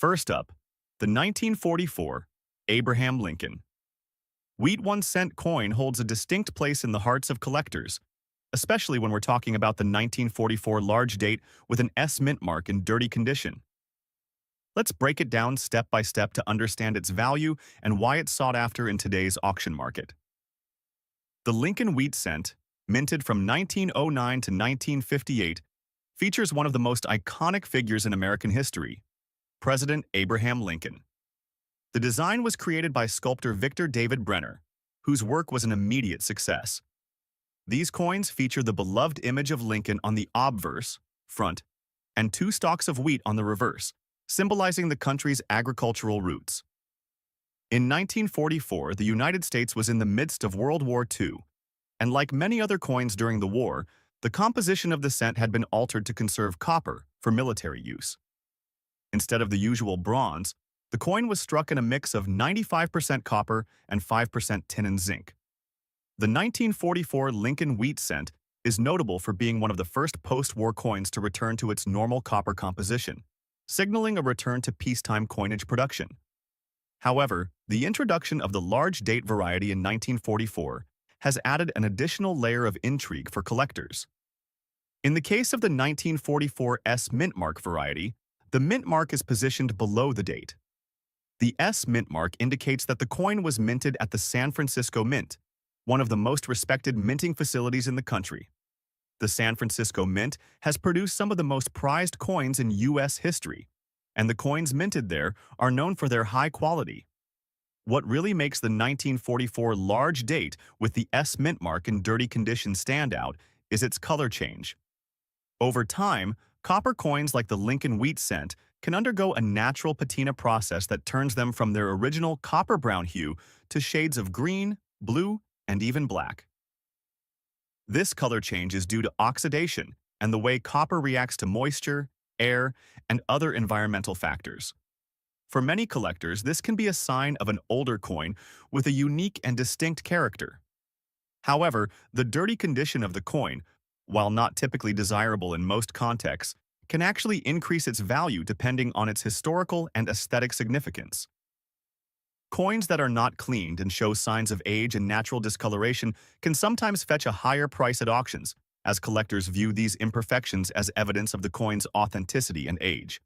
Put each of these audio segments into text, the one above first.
First up, the 1944 Abraham Lincoln. Wheat 1-cent coin holds a distinct place in the hearts of collectors, especially when we're talking about the 1944 large date with an S mint mark in dirty condition. Let's break it down step by step to understand its value and why it's sought after in today's auction market. The Lincoln Wheat Cent, minted from 1909 to 1958, features one of the most iconic figures in American history, President Abraham Lincoln. The design was created by sculptor Victor David Brenner, whose work was an immediate success. These coins feature the beloved image of Lincoln on the obverse, front, and two stalks of wheat on the reverse, symbolizing the country's agricultural roots. In 1944, the United States was in the midst of World War II, and like many other coins during the war, the composition of the cent had been altered to conserve copper for military use. Instead of the usual bronze, the coin was struck in a mix of 95% copper and 5% tin and zinc. The 1944 Lincoln Wheat Cent is notable for being one of the first post-war coins to return to its normal copper composition, signaling a return to peacetime coinage production. However, the introduction of the large date variety in 1944 has added an additional layer of intrigue for collectors. In the case of the 1944 S mint mark variety, the mint mark is positioned below the date. The S mint mark indicates that the coin was minted at the San Francisco Mint, one of the most respected minting facilities in the country. The San Francisco Mint has produced some of the most prized coins in U.S. history, and the coins minted there are known for their high quality. What really makes the 1944 large date with the S mint mark in dirty condition stand out is its color change. Over time, copper coins like the Lincoln Wheat Cent can undergo a natural patina process that turns them from their original copper-brown hue to shades of green, blue, and even black. This color change is due to oxidation and the way copper reacts to moisture, air, and other environmental factors. For many collectors, this can be a sign of an older coin with a unique and distinct character. However, the dirty condition of the coin, while not typically desirable in most contexts, can actually increase its value depending on its historical and aesthetic significance. Coins that are not cleaned and show signs of age and natural discoloration can sometimes fetch a higher price at auctions, as collectors view these imperfections as evidence of the coin's authenticity and age.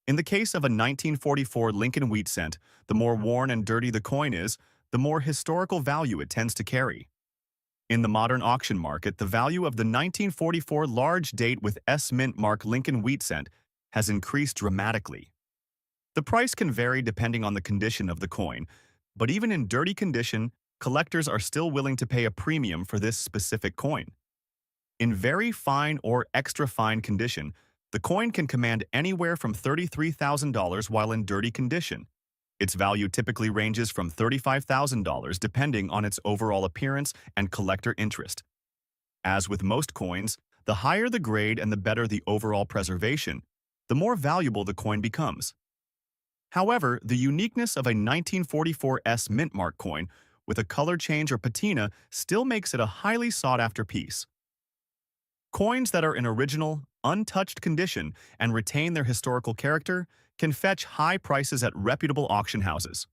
In the case of a 1944 Lincoln Wheat Cent, the more worn and dirty the coin is, the more historical value it tends to carry. In the modern auction market, the value of the 1944 large date with S mint mark Lincoln Wheat Cent has increased dramatically. The price can vary depending on the condition of the coin, but even in dirty condition, collectors are still willing to pay a premium for this specific coin. In very fine or extra fine condition, the coin can command anywhere from $33,000 while in dirty condition. Its value typically ranges from $35,000 depending on its overall appearance and collector interest. As with most coins, the higher the grade and the better the overall preservation, the more valuable the coin becomes. However, the uniqueness of a 1944 S mint mark coin with a color change or patina still makes it a highly sought-after piece. Coins that are in original, untouched condition and retain their historical character can fetch high prices at reputable auction houses.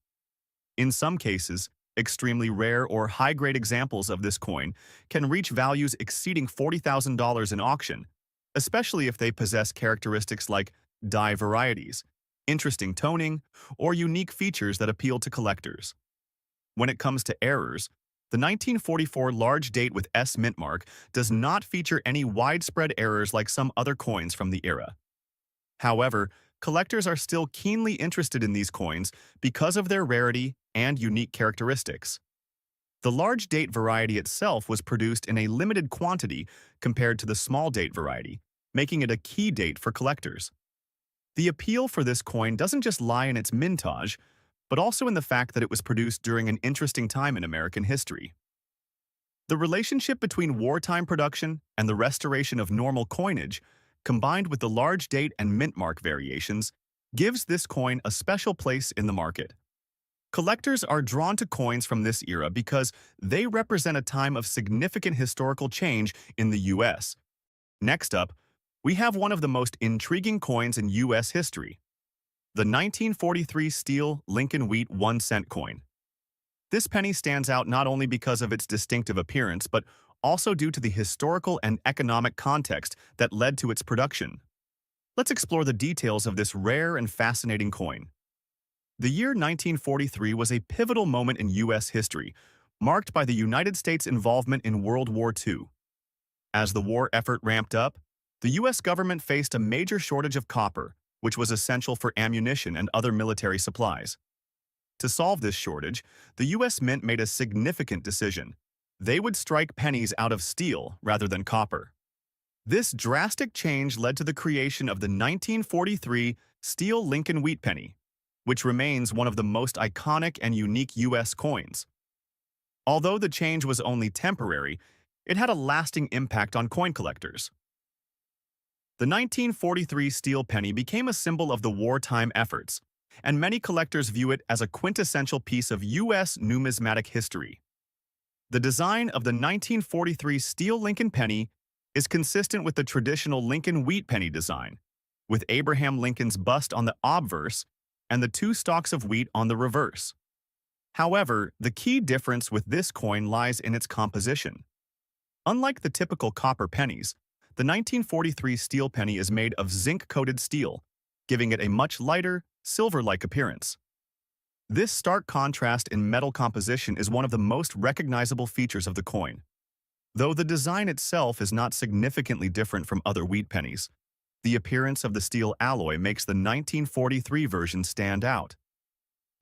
In some cases, extremely rare or high-grade examples of this coin can reach values exceeding $40,000 in auction, especially if they possess characteristics like die varieties, interesting toning, or unique features that appeal to collectors. When it comes to errors, the 1944 large date with S mint mark does not feature any widespread errors like some other coins from the era. However, collectors are still keenly interested in these coins because of their rarity and unique characteristics. The large date variety itself was produced in a limited quantity compared to the small date variety, making it a key date for collectors. The appeal for this coin doesn't just lie in its mintage, but also in the fact that it was produced during an interesting time in American history. The relationship between wartime production and the restoration of normal coinage, combined with the large date and mint mark variations, gives this coin a special place in the market. Collectors are drawn to coins from this era because they represent a time of significant historical change in the U.S. Next up, we have one of the most intriguing coins in U.S. history, The 1943 steel Lincoln Wheat 1-cent coin. This penny stands out not only because of its distinctive appearance, but also due to the historical and economic context that led to its production. Let's explore the details of this rare and fascinating coin. The year 1943 was a pivotal moment in U.S. history, marked by the United States' involvement in World War II. As the war effort ramped up, the U.S. government faced a major shortage of copper, which was essential for ammunition and other military supplies. To solve this shortage, the U.S. Mint made a significant decision. They would strike pennies out of steel rather than copper. This drastic change led to the creation of the 1943 steel Lincoln Wheat penny, which remains one of the most iconic and unique U.S. coins. Although the change was only temporary, it had a lasting impact on coin collectors. The 1943 steel penny became a symbol of the wartime efforts, and many collectors view it as a quintessential piece of U.S. numismatic history. The design of the 1943 steel Lincoln penny is consistent with the traditional Lincoln Wheat penny design, with Abraham Lincoln's bust on the obverse and the two stalks of wheat on the reverse. However, the key difference with this coin lies in its composition. Unlike the typical copper pennies, the 1943 steel penny is made of zinc-coated steel, giving it a much lighter, silver-like appearance. This stark contrast in metal composition is one of the most recognizable features of the coin. Though the design itself is not significantly different from other wheat pennies, the appearance of the steel alloy makes the 1943 version stand out.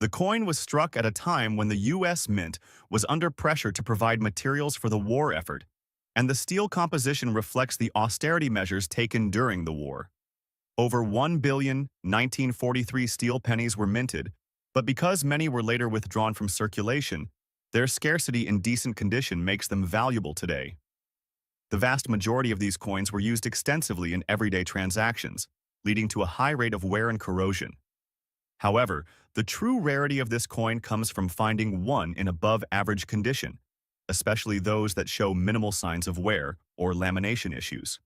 The coin was struck at a time when the U.S. Mint was under pressure to provide materials for the war effort, and the steel composition reflects the austerity measures taken during the war. Over 1 billion 1943 steel pennies were minted, but because many were later withdrawn from circulation, their scarcity in decent condition makes them valuable today. The vast majority of these coins were used extensively in everyday transactions, leading to a high rate of wear and corrosion. However, the true rarity of this coin comes from finding one in above-average condition, especially those that show minimal signs of wear or lamination issues.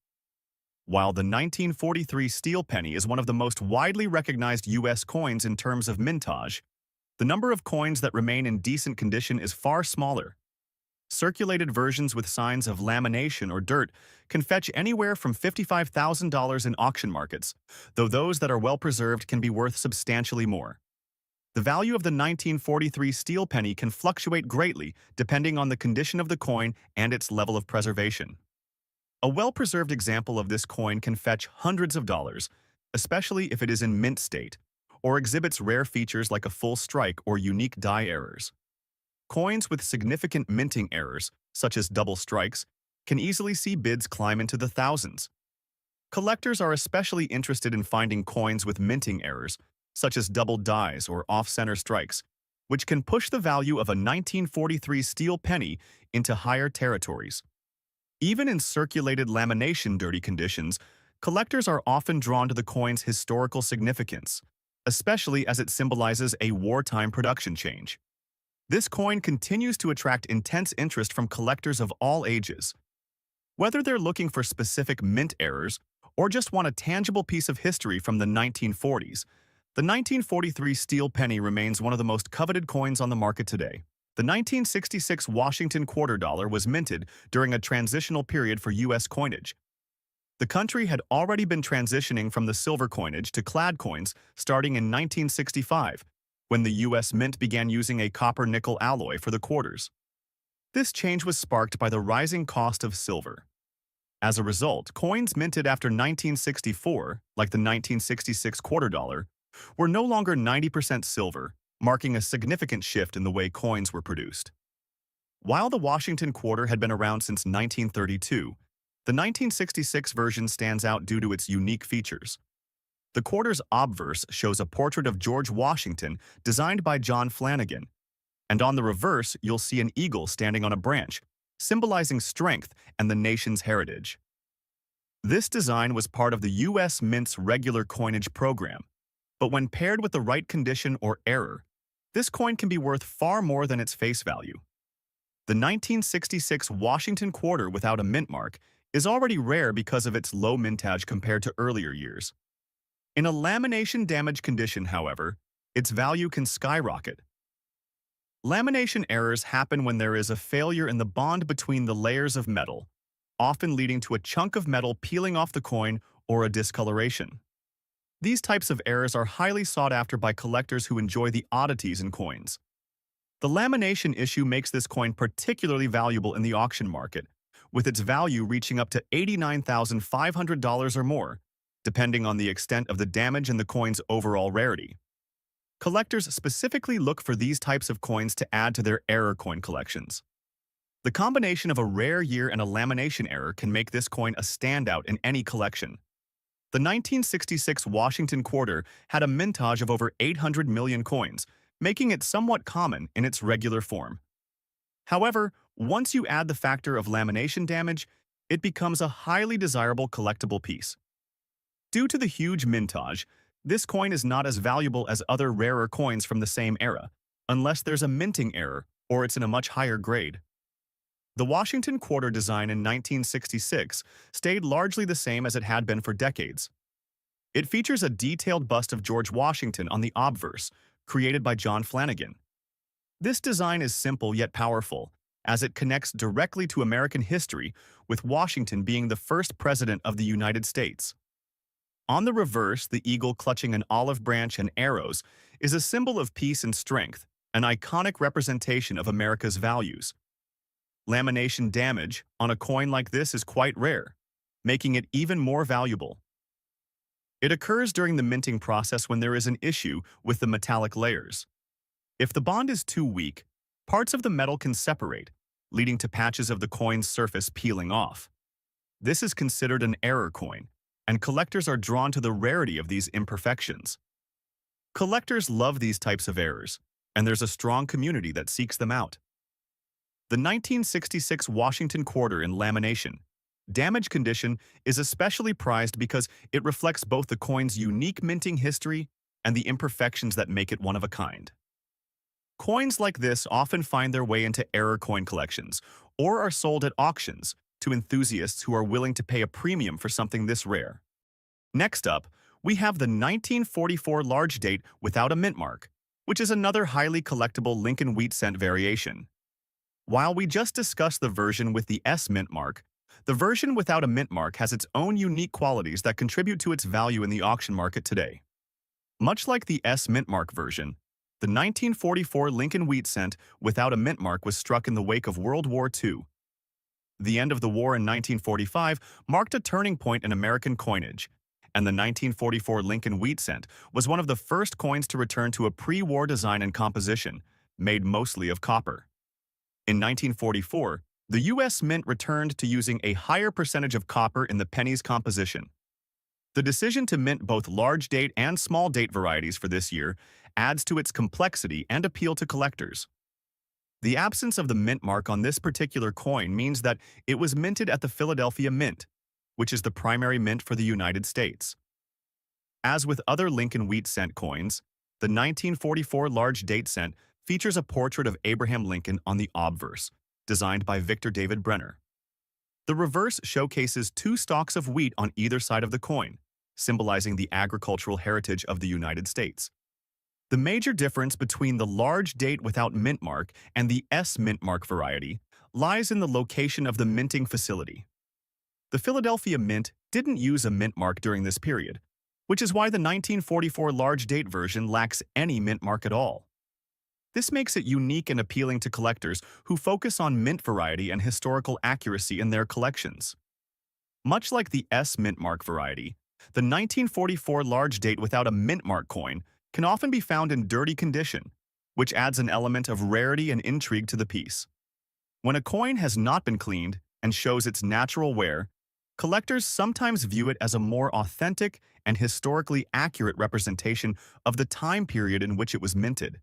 While the 1943 steel penny is one of the most widely recognized U.S. coins in terms of mintage, the number of coins that remain in decent condition is far smaller. Circulated versions with signs of lamination or dirt can fetch anywhere from $55,000 in auction markets, though those that are well-preserved can be worth substantially more. The value of the 1943 steel penny can fluctuate greatly depending on the condition of the coin and its level of preservation. A well-preserved example of this coin can fetch hundreds of dollars, especially if it is in mint state, or exhibits rare features like a full strike or unique die errors. Coins with significant minting errors, such as double strikes, can easily see bids climb into the thousands. Collectors are especially interested in finding coins with minting errors, such as double dies or off-center strikes, which can push the value of a 1943 steel penny into higher territories. Even in circulated lamination dirty conditions, collectors are often drawn to the coin's historical significance, especially as it symbolizes a wartime production change. This coin continues to attract intense interest from collectors of all ages. Whether they're looking for specific mint errors or just want a tangible piece of history from the 1940s, the 1943 steel penny remains one of the most coveted coins on the market today. The 1966 Washington quarter dollar was minted during a transitional period for U.S. coinage. The country had already been transitioning from the silver coinage to clad coins starting in 1965, when the U.S. Mint began using a copper-nickel alloy for the quarters. This change was sparked by the rising cost of silver. As a result, coins minted after 1964, like the 1966 quarter dollar, were no longer 90% silver, marking a significant shift in the way coins were produced. While the Washington quarter had been around since 1932, the 1966 version stands out due to its unique features. The quarter's obverse shows a portrait of George Washington designed by John Flanagan, and on the reverse you'll see an eagle standing on a branch, symbolizing strength and the nation's heritage. This design was part of the U.S. Mint's regular coinage program, but when paired with the right condition or error, this coin can be worth far more than its face value. The 1966 Washington quarter without a mint mark is already rare because of its low mintage compared to earlier years. In a lamination damage condition, however, its value can skyrocket. Lamination errors happen when there is a failure in the bond between the layers of metal, often leading to a chunk of metal peeling off the coin or a discoloration. These types of errors are highly sought after by collectors who enjoy the oddities in coins. The lamination issue makes this coin particularly valuable in the auction market, with its value reaching up to $89,500 or more, depending on the extent of the damage and the coin's overall rarity. Collectors specifically look for these types of coins to add to their error coin collections. The combination of a rare year and a lamination error can make this coin a standout in any collection. The 1966 Washington quarter had a mintage of over 800 million coins, making it somewhat common in its regular form. However, once you add the factor of lamination damage, it becomes a highly desirable collectible piece. Due to the huge mintage, this coin is not as valuable as other rarer coins from the same era, unless there's a minting error or it's in a much higher grade. The Washington quarter design in 1966 stayed largely the same as it had been for decades. It features a detailed bust of George Washington on the obverse, created by John Flanagan. This design is simple yet powerful, as it connects directly to American history, with Washington being the first president of the United States. On the reverse, the eagle clutching an olive branch and arrows is a symbol of peace and strength, an iconic representation of America's values. Lamination damage on a coin like this is quite rare, making it even more valuable. It occurs during the minting process when there is an issue with the metallic layers. If the bond is too weak, parts of the metal can separate, leading to patches of the coin's surface peeling off. This is considered an error coin, and collectors are drawn to the rarity of these imperfections. Collectors love these types of errors, and there's a strong community that seeks them out. The 1966 Washington quarter in lamination damage condition is especially prized because it reflects both the coin's unique minting history and the imperfections that make it one of a kind. Coins like this often find their way into error coin collections or are sold at auctions to enthusiasts who are willing to pay a premium for something this rare. Next up, we have the 1944 large date without a mint mark, which is another highly collectible Lincoln wheat cent variation. While we just discussed the version with the S mint mark, the version without a mint mark has its own unique qualities that contribute to its value in the auction market today. Much like the S mint mark version, the 1944 Lincoln wheat cent without a mint mark was struck in the wake of World War II. The end of the war in 1945 marked a turning point in American coinage, and the 1944 Lincoln wheat cent was one of the first coins to return to a pre-war design and composition, made mostly of copper. In 1944, the U.S. Mint returned to using a higher percentage of copper in the pennies composition. The decision to mint both large date and small date varieties for this year adds to its complexity and appeal to collectors. The absence of the mint mark on this particular coin means that it was minted at the Philadelphia Mint, which is the primary mint for the United States. As with other Lincoln wheat cent coins, the 1944 large date cent features a portrait of Abraham Lincoln on the obverse, designed by Victor David Brenner. The reverse showcases two stalks of wheat on either side of the coin, symbolizing the agricultural heritage of the United States. The major difference between the large date without mint mark and the S mint mark variety lies in the location of the minting facility. The Philadelphia Mint didn't use a mint mark during this period, which is why the 1944 large date version lacks any mint mark at all. This makes it unique and appealing to collectors who focus on mint variety and historical accuracy in their collections. Much like the S mint mark variety, the 1944 large date without a mint mark coin can often be found in dirty condition, which adds an element of rarity and intrigue to the piece. When a coin has not been cleaned and shows its natural wear, collectors sometimes view it as a more authentic and historically accurate representation of the time period in which it was minted.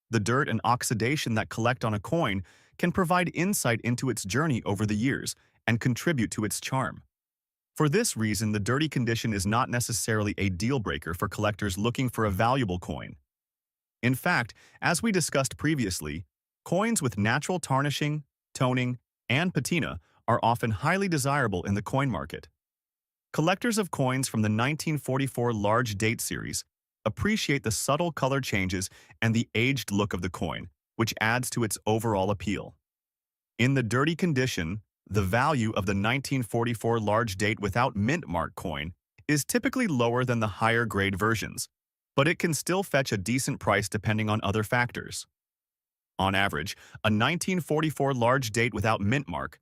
The dirt and oxidation that collect on a coin can provide insight into its journey over the years and contribute to its charm. For this reason, the dirty condition is not necessarily a deal-breaker for collectors looking for a valuable coin. In fact, as we discussed previously, coins with natural tarnishing, toning, and patina are often highly desirable in the coin market. Collectors of coins from the 1944 large date series appreciate the subtle color changes and the aged look of the coin, which adds to its overall appeal. In the dirty condition, the value of the 1944 large date without mint mark coin is typically lower than the higher grade versions, but it can still fetch a decent price depending on other factors. On average, a 1944 large date without mint mark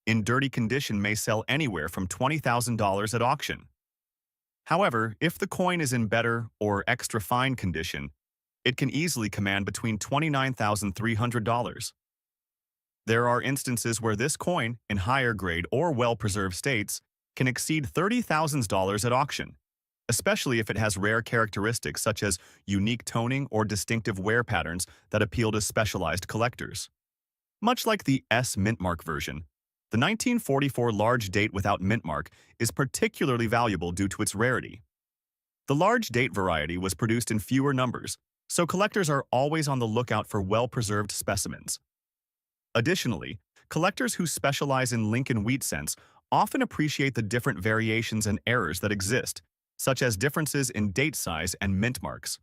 in dirty condition may sell anywhere from $20,000 at auction. However, if the coin is in better or extra fine condition, it can easily command between $29,300. There are instances where this coin, in higher grade or well-preserved states, can exceed $30,000 at auction, especially if it has rare characteristics such as unique toning or distinctive wear patterns that appeal to specialized collectors. Much like the S mint mark version, the 1944 large date without mint mark is particularly valuable due to its rarity. The large date variety was produced in fewer numbers, so collectors are always on the lookout for well-preserved specimens. Additionally, collectors who specialize in Lincoln wheat cents often appreciate the different variations and errors that exist, such as differences in date size and mint marks.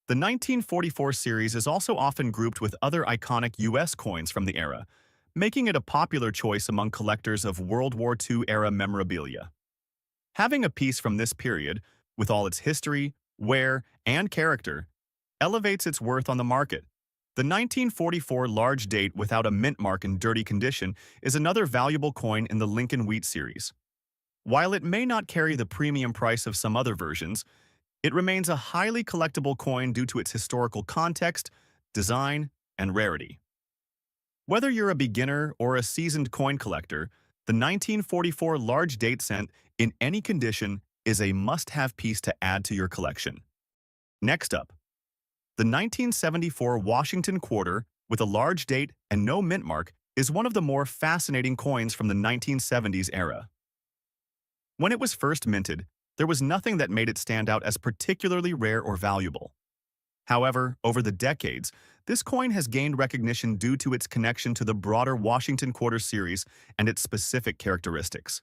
The 1944 series is also often grouped with other iconic U.S. coins from the era, making it a popular choice among collectors of World War II-era memorabilia. Having a piece from this period, with all its history, wear, and character, elevates its worth on the market. The 1944 large date without a mint mark in dirty condition is another valuable coin in the Lincoln Wheat series. While it may not carry the premium price of some other versions, it remains a highly collectible coin due to its historical context, design, and rarity. Whether you're a beginner or a seasoned coin collector, the 1944 large date cent in any condition is a must-have piece to add to your collection. Next up, the 1974 Washington quarter with a large date and no mint mark is one of the more fascinating coins from the 1970s era. When it was first minted, there was nothing that made it stand out as particularly rare or valuable. However, over the decades, this coin has gained recognition due to its connection to the broader Washington quarter series and its specific characteristics.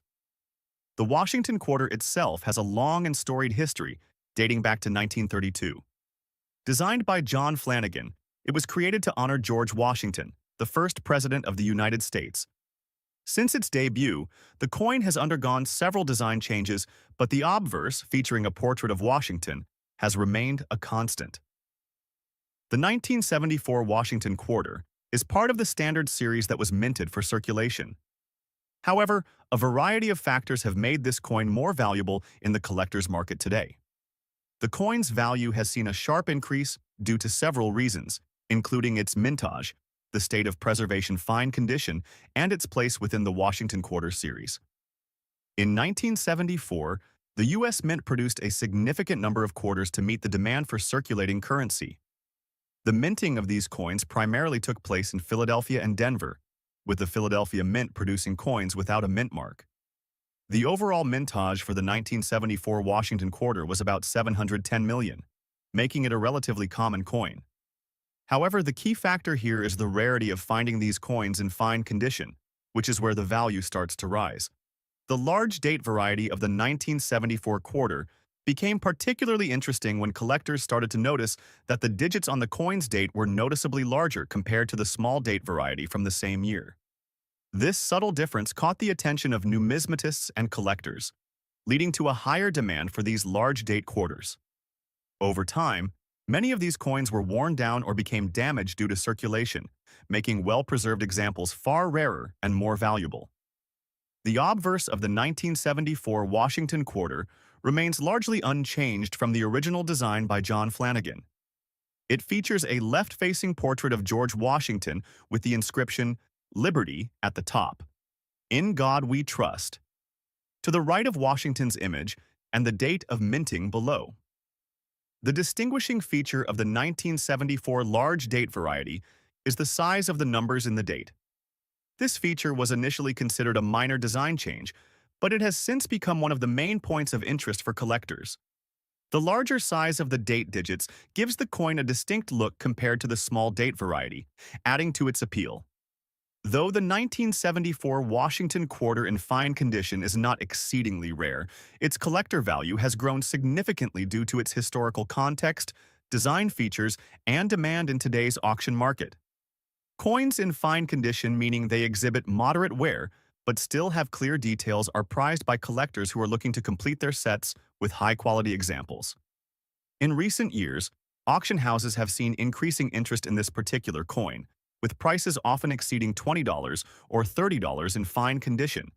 The Washington quarter itself has a long and storied history, dating back to 1932. Designed by John Flanagan, it was created to honor George Washington, the first president of the United States. Since its debut, the coin has undergone several design changes, but the obverse, featuring a portrait of Washington, has remained a constant. The 1974 Washington quarter is part of the standard series that was minted for circulation. However, a variety of factors have made this coin more valuable in the collector's market today. The coin's value has seen a sharp increase due to several reasons, including its mintage, the state of preservation fine condition, and its place within the Washington quarter series. In 1974, the U.S. Mint produced a significant number of quarters to meet the demand for circulating currency. The minting of these coins primarily took place in Philadelphia and Denver, with the Philadelphia Mint producing coins without a mint mark. The overall mintage for the 1974 Washington quarter was about $710 million, making it a relatively common coin. However, the key factor here is the rarity of finding these coins in fine condition, which is where the value starts to rise. The large date variety of the 1974 quarter became particularly interesting when collectors started to notice that the digits on the coin's date were noticeably larger compared to the small date variety from the same year. This subtle difference caught the attention of numismatists and collectors, leading to a higher demand for these large date quarters. Over time, many of these coins were worn down or became damaged due to circulation, making well-preserved examples far rarer and more valuable. The obverse of the 1974 Washington quarter remains largely unchanged from the original design by John Flanagan. It features a left-facing portrait of George Washington with the inscription, "Liberty" at the top. "In God We Trust," to the right of Washington's image, and the date of minting below. The distinguishing feature of the 1974 large date variety is the size of the numbers in the date. This feature was initially considered a minor design change, but it has since become one of the main points of interest for collectors. The larger size of the date digits gives the coin a distinct look compared to the small date variety, adding to its appeal. Though the 1974 Washington quarter in fine condition is not exceedingly rare, its collector value has grown significantly due to its historical context, design features, and demand in today's auction market. Coins in fine condition, meaning they exhibit moderate wear, but still have clear details, are prized by collectors who are looking to complete their sets with high-quality examples. In recent years, auction houses have seen increasing interest in this particular coin, with prices often exceeding $20 or $30 in fine condition,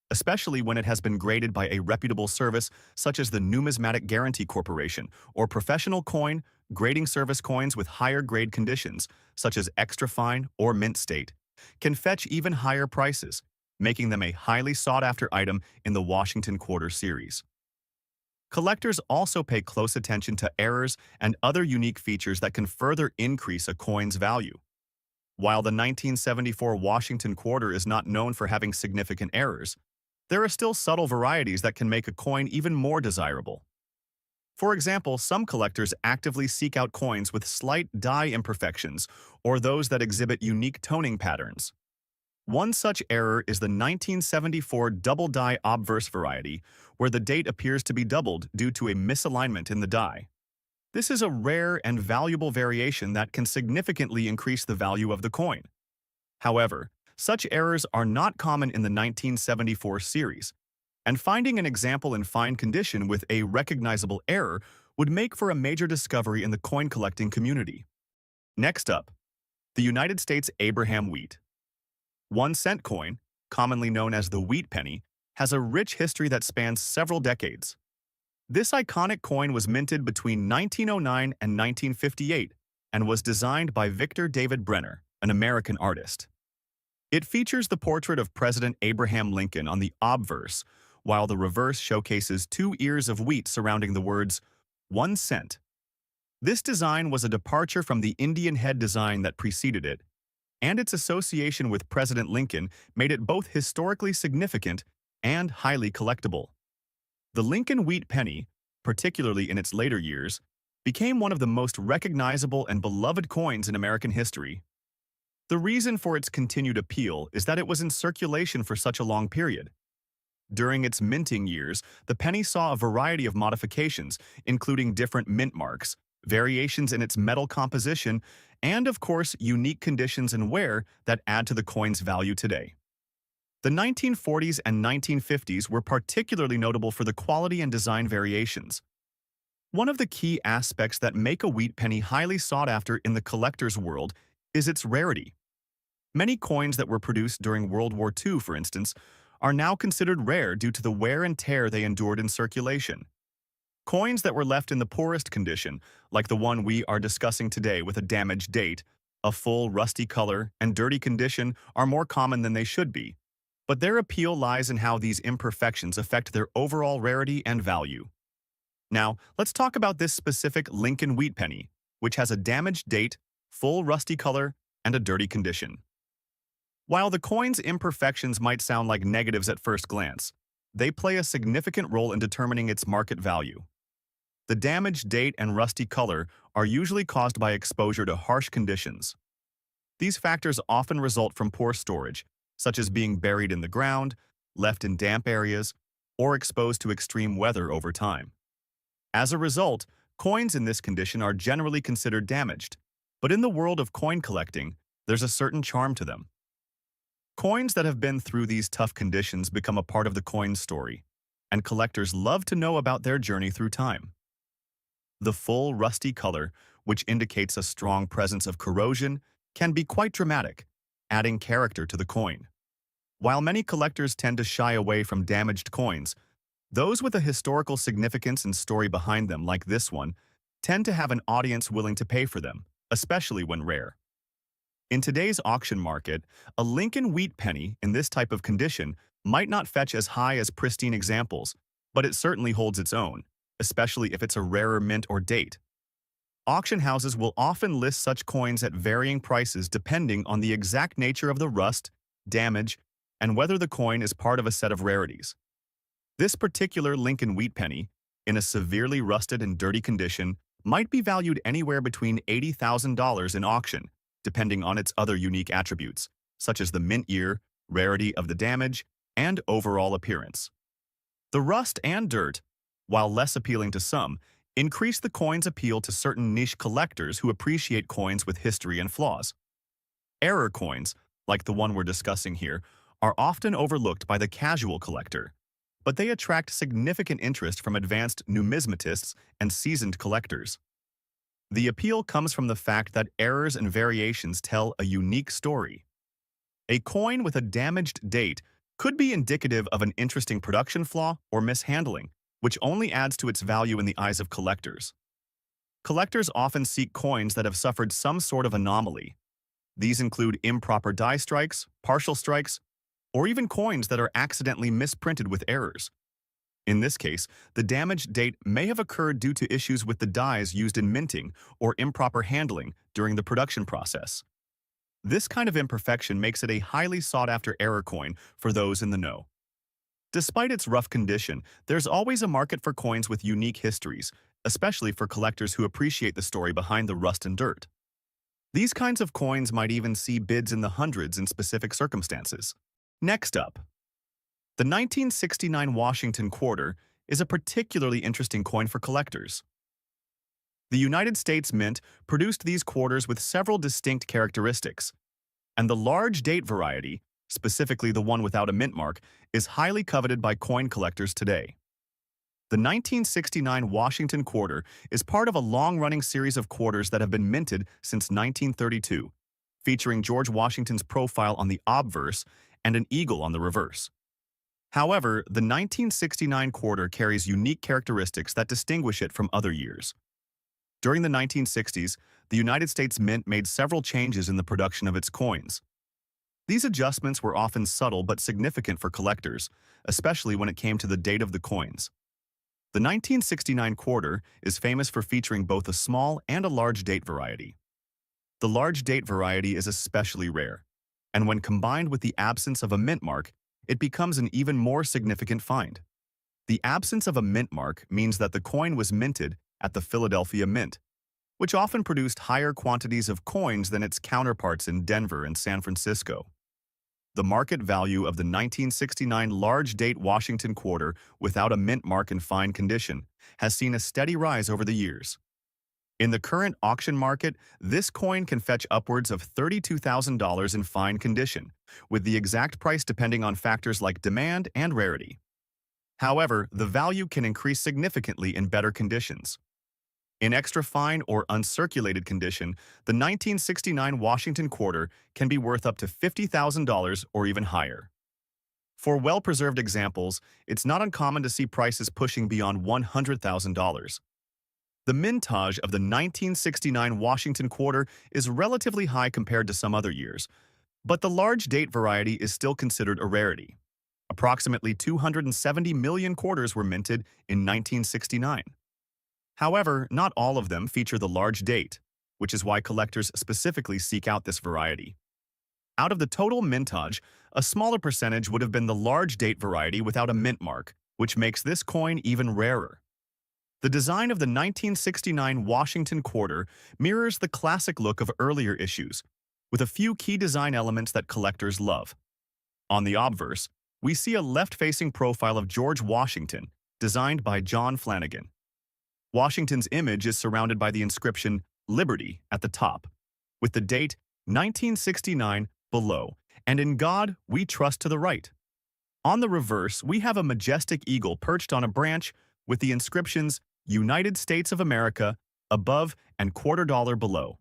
especially when it has been graded by a reputable service such as the Numismatic Guarantee Corporation, or professional coin grading service. Coins with higher grade conditions, such as extra fine or mint state, can fetch even higher prices, making them a highly sought-after item in the Washington Quarter series. Collectors also pay close attention to errors and other unique features that can further increase a coin's value. While the 1974 Washington Quarter is not known for having significant errors, there are still subtle varieties that can make a coin even more desirable. For example, some collectors actively seek out coins with slight die imperfections or those that exhibit unique toning patterns. One such error is the 1974 double die obverse variety, where the date appears to be doubled due to a misalignment in the die. This is a rare and valuable variation that can significantly increase the value of the coin. However, such errors are not common in the 1974 series, and finding an example in fine condition with a recognizable error would make for a major discovery in the coin collecting community. Next up, the United States Abraham Wheat. 1-cent coin, commonly known as the wheat penny, has a rich history that spans several decades. This iconic coin was minted between 1909 and 1958 and was designed by Victor David Brenner, an American artist. It features the portrait of President Abraham Lincoln on the obverse, while the reverse showcases 2 ears of wheat surrounding the words 1 cent. This design was a departure from the Indian head design that preceded it, and its association with President Lincoln made it both historically significant and highly collectible. The Lincoln wheat penny, particularly in its later years, became one of the most recognizable and beloved coins in American history. The reason for its continued appeal is that it was in circulation for such a long period. During its minting years, the penny saw a variety of modifications, including different mint marks, variations in its metal composition, and, of course, unique conditions and wear that add to the coin's value today. The 1940s and 1950s were particularly notable for the quality and design variations. One of the key aspects that make a wheat penny highly sought after in the collector's world is its rarity. Many coins that were produced during World War II, for instance, are now considered rare due to the wear and tear they endured in circulation. Coins that were left in the poorest condition, like the one we are discussing today with a damaged date, a full rusty color, and dirty condition, are more common than they should be. But their appeal lies in how these imperfections affect their overall rarity and value. Now, let's talk about this specific Lincoln wheat penny, which has a damaged date, full rusty color, and a dirty condition. While the coin's imperfections might sound like negatives at first glance, they play a significant role in determining its market value. The damaged date and rusty color are usually caused by exposure to harsh conditions. These factors often result from poor storage, such as being buried in the ground, left in damp areas, or exposed to extreme weather over time. As a result, coins in this condition are generally considered damaged, but in the world of coin collecting, there's a certain charm to them. Coins that have been through these tough conditions become a part of the coin's story, and collectors love to know about their journey through time. The full rusty color, which indicates a strong presence of corrosion, can be quite dramatic, adding character to the coin. While many collectors tend to shy away from damaged coins, those with a historical significance and story behind them, like this one, tend to have an audience willing to pay for them, especially when rare. In today's auction market, a Lincoln wheat penny in this type of condition might not fetch as high as pristine examples, but it certainly holds its own, especially if it's a rarer mint or date. Auction houses will often list such coins at varying prices depending on the exact nature of the rust, damage, and whether the coin is part of a set of rarities. This particular Lincoln wheat penny, in a severely rusted and dirty condition, might be valued anywhere between $80,000 in auction, depending on its other unique attributes, such as the mint year, rarity of the damage, and overall appearance. The rust and dirt, while less appealing to some, increase the coin's appeal to certain niche collectors who appreciate coins with history and flaws. Error coins, like the one we're discussing here, are often overlooked by the casual collector, but they attract significant interest from advanced numismatists and seasoned collectors. The appeal comes from the fact that errors and variations tell a unique story. A coin with a damaged date could be indicative of an interesting production flaw or mishandling, which only adds to its value in the eyes of collectors. Collectors often seek coins that have suffered some sort of anomaly. These include improper die strikes, partial strikes, or even coins that are accidentally misprinted with errors. In this case, the damaged date may have occurred due to issues with the dies used in minting or improper handling during the production process. This kind of imperfection makes it a highly sought-after error coin for those in the know. Despite its rough condition, there's always a market for coins with unique histories, especially for collectors who appreciate the story behind the rust and dirt. These kinds of coins might even see bids in the hundreds in specific circumstances. Next up, the 1969 Washington Quarter is a particularly interesting coin for collectors. The United States Mint produced these quarters with several distinct characteristics, and the large date variety, specifically the one without a mint mark, is highly coveted by coin collectors today. The 1969 Washington Quarter is part of a long-running series of quarters that have been minted since 1932, featuring George Washington's profile on the obverse and an eagle on the reverse. However, the 1969 quarter carries unique characteristics that distinguish it from other years. During the 1960s, the United States Mint made several changes in the production of its coins. These adjustments were often subtle but significant for collectors, especially when it came to the date of the coins. The 1969 quarter is famous for featuring both a small and a large date variety. The large date variety is especially rare, and when combined with the absence of a mint mark, it becomes an even more significant find. The absence of a mint mark means that the coin was minted at the Philadelphia Mint, which often produced higher quantities of coins than its counterparts in Denver and San Francisco. The market value of the 1969 large date Washington Quarter without a mint mark in fine condition has seen a steady rise over the years. In the current auction market, this coin can fetch upwards of $32,000 in fine condition, with the exact price depending on factors like demand and rarity. However, the value can increase significantly in better conditions. In extra fine or uncirculated condition, the 1969 Washington Quarter can be worth up to $50,000 or even higher. For well-preserved examples, it's not uncommon to see prices pushing beyond $100,000. The mintage of the 1969 Washington Quarter is relatively high compared to some other years, but the large date variety is still considered a rarity. Approximately 270 million quarters were minted in 1969. However, not all of them feature the large date, which is why collectors specifically seek out this variety. Out of the total mintage, a smaller percentage would have been the large date variety without a mint mark, which makes this coin even rarer. The design of the 1969 Washington Quarter mirrors the classic look of earlier issues, with a few key design elements that collectors love. On the obverse, we see a left-facing profile of George Washington, designed by John Flanagan. Washington's image is surrounded by the inscription "Liberty" at the top, with the date 1969 below, and "In God We Trust" to the right. On the reverse, we have a majestic eagle perched on a branch with the inscriptions "United States of America" above and $quarter below.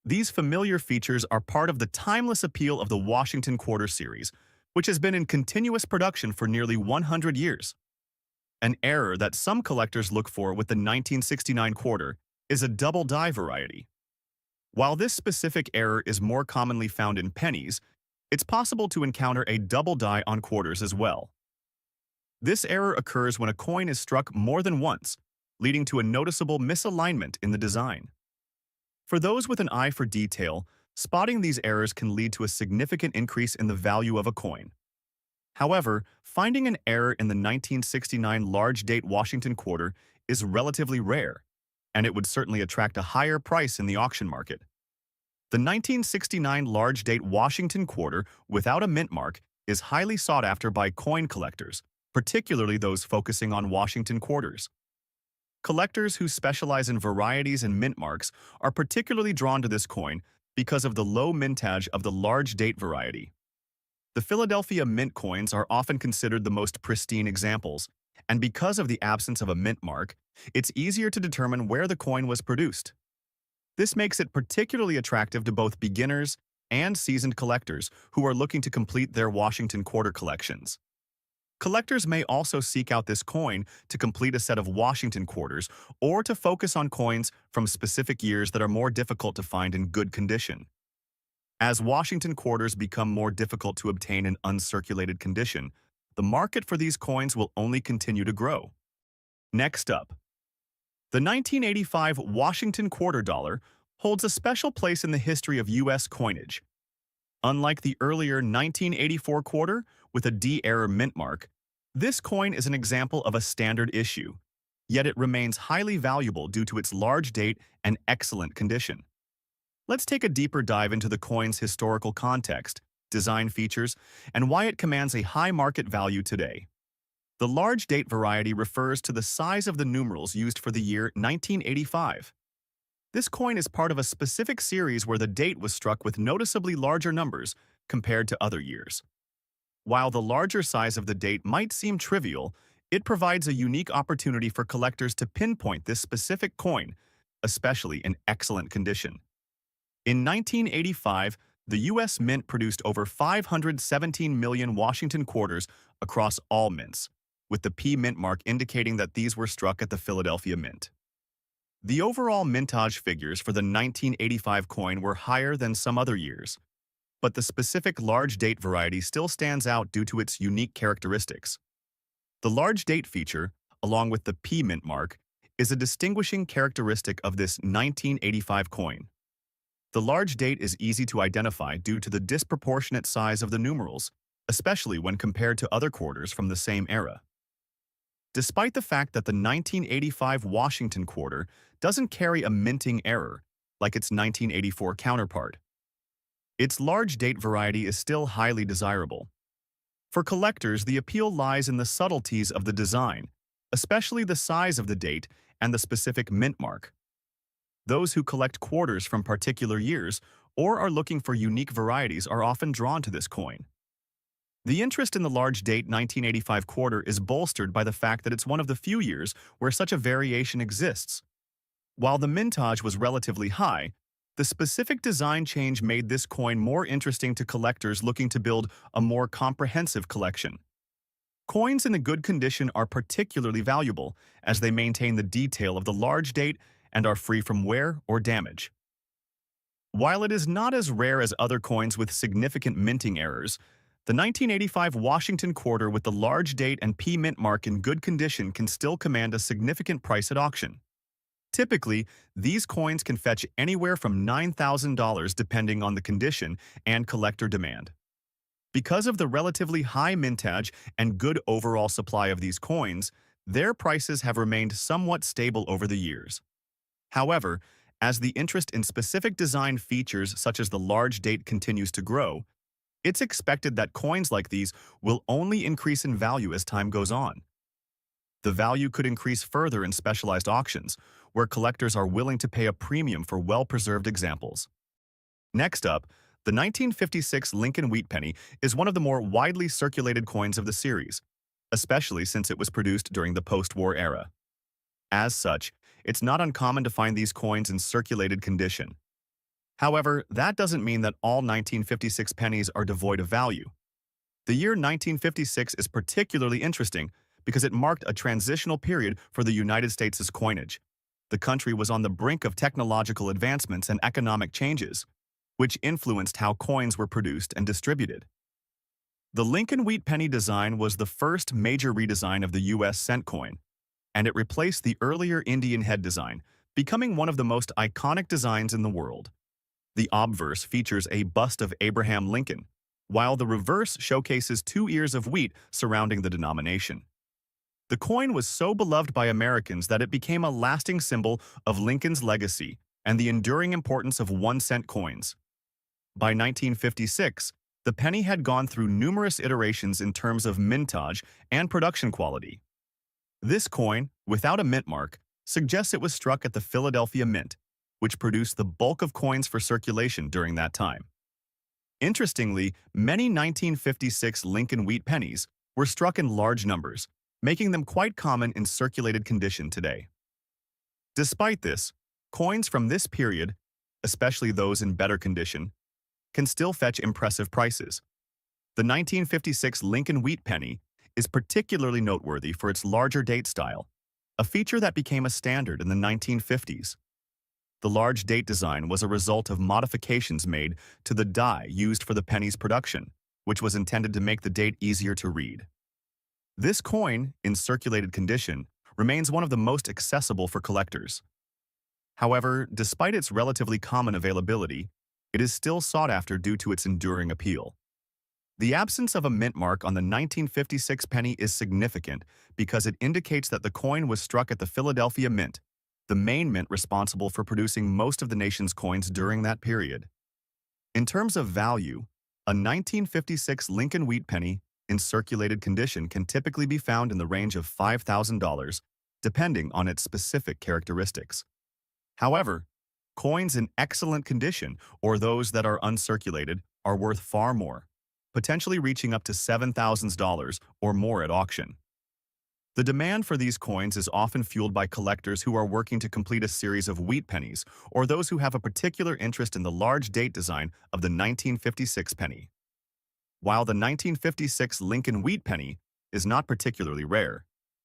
These familiar features are part of the timeless appeal of the Washington Quarter series, which has been in continuous production for nearly 100 years. An error that some collectors look for with the 1969 quarter is a double die variety. While this specific error is more commonly found in pennies, it's possible to encounter a double die on quarters as well. This error occurs when a coin is struck more than once, leading to a noticeable misalignment in the design. For those with an eye for detail, spotting these errors can lead to a significant increase in the value of a coin. However, finding an error in the 1969 large date Washington quarter is relatively rare, and it would certainly attract a higher price in the auction market. The 1969 large-date Washington quarter without a mint mark is highly sought after by coin collectors, particularly those focusing on Washington quarters. Collectors who specialize in varieties and mint marks are particularly drawn to this coin because of the low mintage of the large-date variety. The Philadelphia mint coins are often considered the most pristine examples, and because of the absence of a mint mark, it's easier to determine where the coin was produced. This makes it particularly attractive to both beginners and seasoned collectors who are looking to complete their Washington quarter collections. Collectors may also seek out this coin to complete a set of Washington quarters or to focus on coins from specific years that are more difficult to find in good condition. As Washington quarters become more difficult to obtain in uncirculated condition, the market for these coins will only continue to grow. Next up, the 1985 Washington quarter dollar holds a special place in the history of U.S. coinage. Unlike the earlier 1984 quarter with a D-era mint mark, this coin is an example of a standard issue, yet it remains highly valuable due to its large date and excellent condition. Let's take a deeper dive into the coin's historical context, design features, and why it commands a high market value today. The large date variety refers to the size of the numerals used for the year 1985. This coin is part of a specific series where the date was struck with noticeably larger numbers compared to other years. While the larger size of the date might seem trivial, it provides a unique opportunity for collectors to pinpoint this specific coin, especially in excellent condition. In 1985, the U.S. Mint produced over 517 million Washington quarters across all mints, with the P mint mark indicating that these were struck at the Philadelphia Mint. The overall mintage figures for the 1985 coin were higher than some other years, but the specific large date variety still stands out due to its unique characteristics. The large date feature, along with the P mint mark, is a distinguishing characteristic of this 1985 coin. The large date is easy to identify due to the disproportionate size of the numerals, especially when compared to other quarters from the same era. Despite the fact that the 1985 Washington quarter doesn't carry a minting error like its 1984 counterpart, its large date variety is still highly desirable. For collectors, the appeal lies in the subtleties of the design, especially the size of the date and the specific mint mark. Those who collect quarters from particular years or are looking for unique varieties are often drawn to this coin. The interest in the large date 1985 quarter is bolstered by the fact that it's one of the few years where such a variation exists. While the mintage was relatively high, the specific design change made this coin more interesting to collectors looking to build a more comprehensive collection. Coins in the good condition are particularly valuable as they maintain the detail of the large date and are free from wear or damage. While it is not as rare as other coins with significant minting errors, the 1985 Washington quarter with the large date and P mint mark in good condition can still command a significant price at auction. Typically, these coins can fetch anywhere from $9,000 depending on the condition and collector demand. Because of the relatively high mintage and good overall supply of these coins, their prices have remained somewhat stable over the years. However, as the interest in specific design features such as the large date continues to grow, it's expected that coins like these will only increase in value as time goes on. The value could increase further in specialized auctions, where collectors are willing to pay a premium for well-preserved examples. Next up, the 1956 Lincoln Wheat Penny is one of the more widely circulated coins of the series, especially since it was produced during the post-war era. As such, it's not uncommon to find these coins in circulated condition. However, that doesn't mean that all 1956 pennies are devoid of value. The year 1956 is particularly interesting because it marked a transitional period for the United States' coinage. The country was on the brink of technological advancements and economic changes, which influenced how coins were produced and distributed. The Lincoln Wheat Penny design was the first major redesign of the U.S. cent coin, and it replaced the earlier Indian head design, becoming one of the most iconic designs in the world. The obverse features a bust of Abraham Lincoln, while the reverse showcases 2 ears of wheat surrounding the denomination. The coin was so beloved by Americans that it became a lasting symbol of Lincoln's legacy and the enduring importance of 1-cent coins. By 1956, the penny had gone through numerous iterations in terms of mintage and production quality. This coin, without a mint mark, suggests it was struck at the Philadelphia Mint, which produced the bulk of coins for circulation during that time. Interestingly, many 1956 Lincoln wheat pennies were struck in large numbers, making them quite common in circulated condition today. Despite this, coins from this period, especially those in better condition, can still fetch impressive prices. The 1956 Lincoln wheat penny is particularly noteworthy for its larger date style, a feature that became a standard in the 1950s. The large date design was a result of modifications made to the die used for the penny's production, which was intended to make the date easier to read. This coin, in circulated condition, remains one of the most accessible for collectors. However, despite its relatively common availability, it is still sought after due to its enduring appeal. The absence of a mint mark on the 1956 penny is significant because it indicates that the coin was struck at the Philadelphia Mint, the main mint responsible for producing most of the nation's coins during that period. In terms of value, a 1956 Lincoln wheat penny in circulated condition can typically be found in the range of $5,000, depending on its specific characteristics. However, coins in excellent condition, or those that are uncirculated, are worth far more, potentially reaching up to $7,000 or more at auction. The demand for these coins is often fueled by collectors who are working to complete a series of wheat pennies or those who have a particular interest in the large date design of the 1956 penny. While the 1956 Lincoln wheat penny is not particularly rare,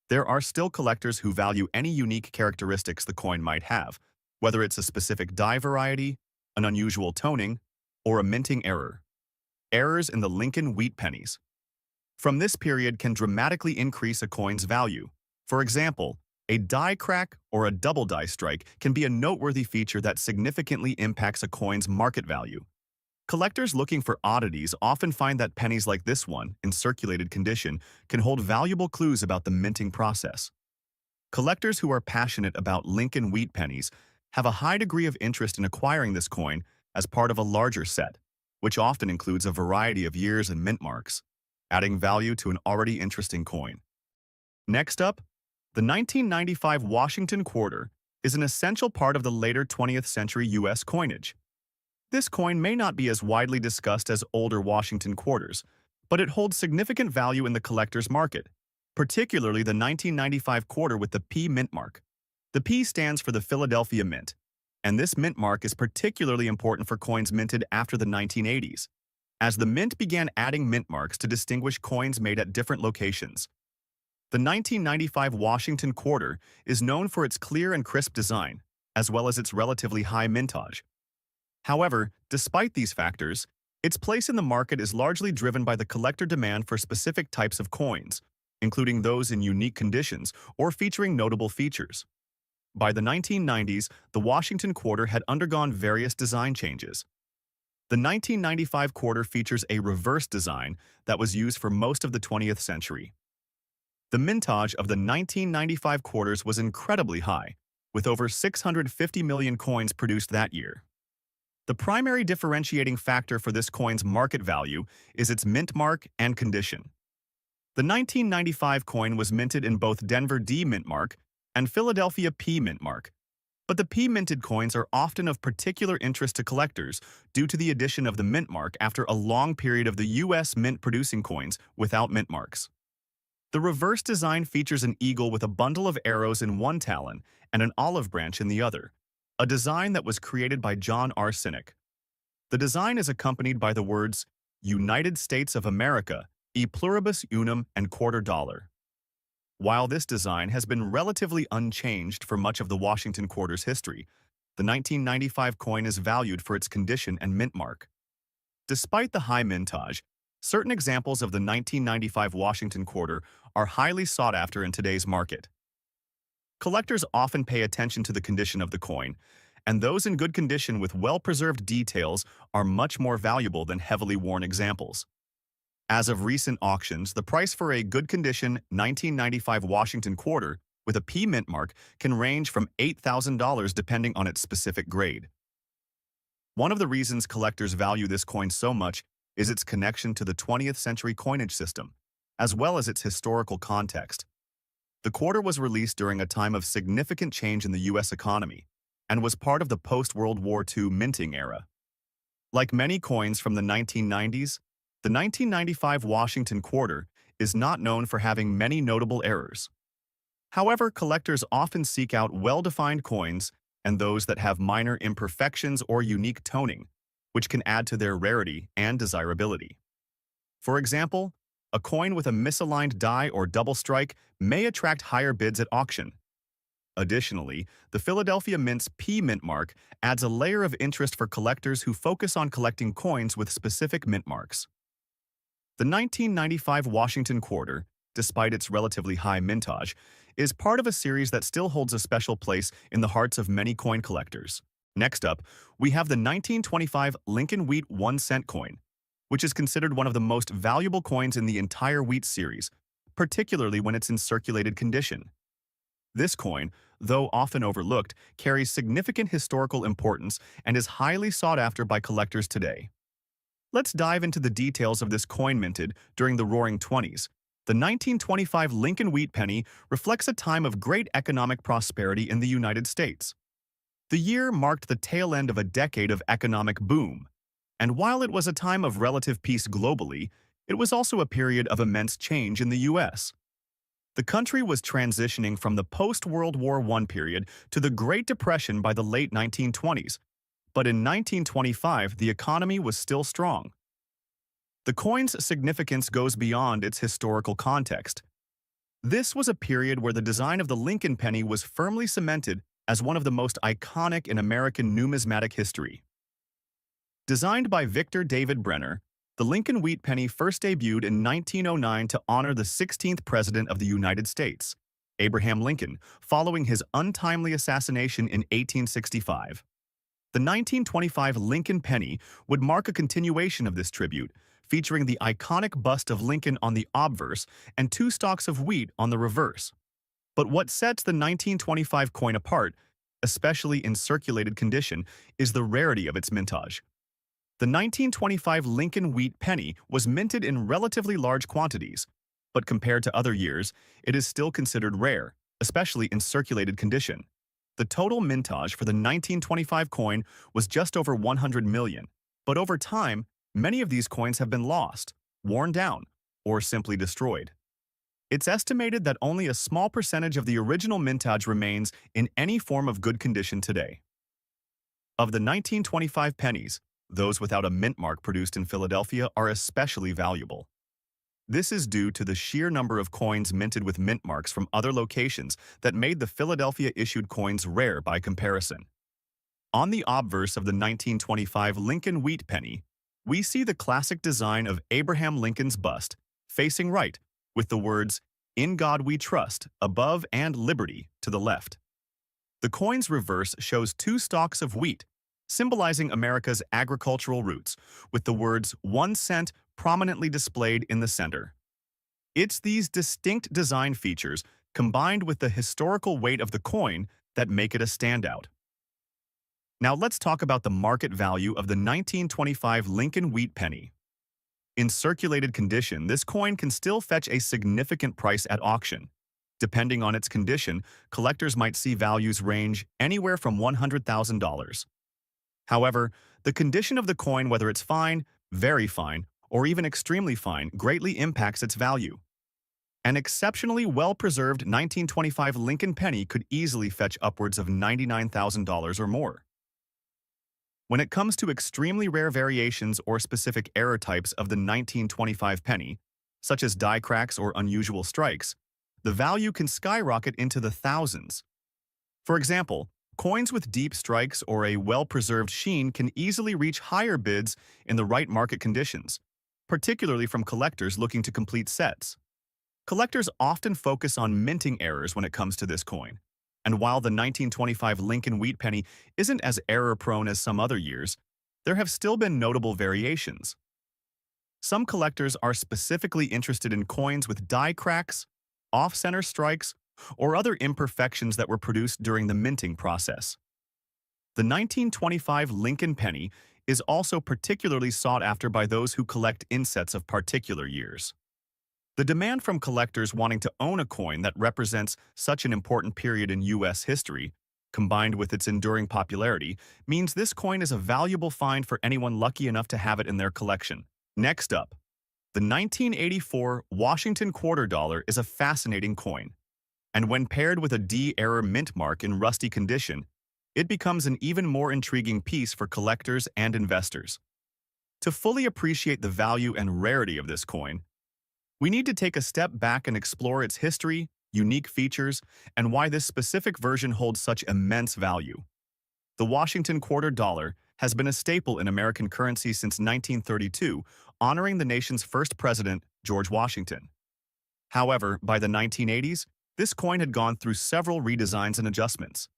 there are still collectors who value any unique characteristics the coin might have, whether it's a specific die variety, an unusual toning, or a minting error. Errors in the Lincoln wheat pennies from this period can dramatically increase a coin's value. For example, a die crack or a double die strike can be a noteworthy feature that significantly impacts a coin's market value. Collectors looking for oddities often find that pennies like this one, in circulated condition, can hold valuable clues about the minting process. Collectors who are passionate about Lincoln wheat pennies have a high degree of interest in acquiring this coin as part of a larger set, which often includes a variety of years and mint marks, adding value to an already interesting coin. Next up, the 1995 Washington quarter is an essential part of the later 20th century U.S. coinage. This coin may not be as widely discussed as older Washington quarters, but it holds significant value in the collector's market, particularly the 1995 quarter with the P mint mark. The P stands for the Philadelphia Mint, and this mint mark is particularly important for coins minted after the 1980s, as the mint began adding mint marks to distinguish coins made at different locations. The 1995 Washington quarter is known for its clear and crisp design, as well as its relatively high mintage. However, despite these factors, its place in the market is largely driven by the collector demand for specific types of coins, including those in unique conditions or featuring notable features. By the 1990s, the Washington quarter had undergone various design changes. The 1995 quarter features a reverse design that was used for most of the 20th century. The mintage of the 1995 quarters was incredibly high, with over 650 million coins produced that year. The primary differentiating factor for this coin's market value is its mint mark and condition. The 1995 coin was minted in both Denver D mint mark and Philadelphia P mint mark, but the P minted coins are often of particular interest to collectors due to the addition of the mint mark after a long period of the U.S. mint producing coins without mint marks. The reverse design features an eagle with a bundle of arrows in one talon and an olive branch in the other, a design that was created by John R. Sinek. The design is accompanied by the words, United States of America, e pluribus unum and $quarter. While this design has been relatively unchanged for much of the Washington quarter's history, the 1995 coin is valued for its condition and mint mark. Despite the high mintage, certain examples of the 1995 Washington quarter are highly sought after in today's market. Collectors often pay attention to the condition of the coin, and those in good condition with well-preserved details are much more valuable than heavily worn examples. As of recent auctions, the price for a good condition 1995 Washington quarter with a P mint mark can range from $8,000 depending on its specific grade. One of the reasons collectors value this coin so much is its connection to the 20th century coinage system, as well as its historical context. The quarter was released during a time of significant change in the U.S. economy and was part of the post-World War II minting era. Like many coins from the 1990s, the 1995 Washington quarter is not known for having many notable errors. However, collectors often seek out well-defined coins and those that have minor imperfections or unique toning, which can add to their rarity and desirability. For example, a coin with a misaligned die or double strike may attract higher bids at auction. Additionally, the Philadelphia Mint's P mint mark adds a layer of interest for collectors who focus on collecting coins with specific mint marks. The 1995 Washington quarter, despite its relatively high mintage, is part of a series that still holds a special place in the hearts of many coin collectors. Next up, we have the 1925 Lincoln Wheat 1-cent coin, which is considered one of the most valuable coins in the entire Wheat series, particularly when it's in circulated condition. This coin, though often overlooked, carries significant historical importance and is highly sought after by collectors today. Let's dive into the details of this coin minted during the Roaring Twenties. The 1925 Lincoln Wheat penny reflects a time of great economic prosperity in the United States. The year marked the tail end of a decade of economic boom, and while it was a time of relative peace globally, it was also a period of immense change in the U.S. The country was transitioning from the post-World War I period to the Great Depression by the late 1920s, but in 1925 the economy was still strong. The coin's significance goes beyond its historical context. This was a period where the design of the Lincoln penny was firmly cemented as one of the most iconic in American numismatic history. Designed by Victor David Brenner, the Lincoln Wheat penny first debuted in 1909 to honor the 16th President of the United States, Abraham Lincoln, following his untimely assassination in 1865. The 1925 Lincoln penny would mark a continuation of this tribute, featuring the iconic bust of Lincoln on the obverse and 2 stalks of wheat on the reverse. But what sets the 1925 coin apart, especially in circulated condition, is the rarity of its mintage. The 1925 Lincoln Wheat penny was minted in relatively large quantities, but compared to other years, it is still considered rare, especially in circulated condition. The total mintage for the 1925 coin was just over 100 million, but over time, many of these coins have been lost, worn down, or simply destroyed. It's estimated that only a small percentage of the original mintage remains in any form of good condition today. Of the 1925 pennies, those without a mint mark produced in Philadelphia are especially valuable. This is due to the sheer number of coins minted with mint marks from other locations that made the Philadelphia-issued coins rare by comparison. On the obverse of the 1925 Lincoln Wheat penny, we see the classic design of Abraham Lincoln's bust, facing right, with the words, "In God We Trust," above and "Liberty" to the left. The coin's reverse shows 2 stalks of wheat, symbolizing America's agricultural roots, with the words 1 cent prominently displayed in the center. It's these distinct design features, combined with the historical weight of the coin, that make it a standout. Now let's talk about the market value of the 1925 Lincoln Wheat penny. In circulated condition, this coin can still fetch a significant price at auction. Depending on its condition, collectors might see values range anywhere from $100,000. However, the condition of the coin, whether it's fine, very fine, or even extremely fine, greatly impacts its value. An exceptionally well-preserved 1925 Lincoln penny could easily fetch upwards of $99,000 or more. When it comes to extremely rare variations or specific error types of the 1925 penny, such as die cracks or unusual strikes, the value can skyrocket into the thousands. For example, coins with deep strikes or a well-preserved sheen can easily reach higher bids in the right market conditions, particularly from collectors looking to complete sets. Collectors often focus on minting errors when it comes to this coin, and while the 1925 Lincoln Wheat penny isn't as error-prone as some other years, there have still been notable variations. Some collectors are specifically interested in coins with die cracks, off-center strikes, or other imperfections that were produced during the minting process. The 1925 Lincoln penny is also particularly sought after by those who collect insets of particular years. The demand from collectors wanting to own a coin that represents such an important period in U.S. history, combined with its enduring popularity, means this coin is a valuable find for anyone lucky enough to have it in their collection. Next up, the 1984 Washington quarter dollar is a fascinating coin, and when paired with a D-era mint mark in rusty condition, it becomes an even more intriguing piece for collectors and investors. To fully appreciate the value and rarity of this coin, we need to take a step back and explore its history, unique features, and why this specific version holds such immense value. The Washington quarter dollar has been a staple in American currency since 1932, honoring the nation's first president, George Washington. However, by the 1980s, this coin had gone through several redesigns and adjustments.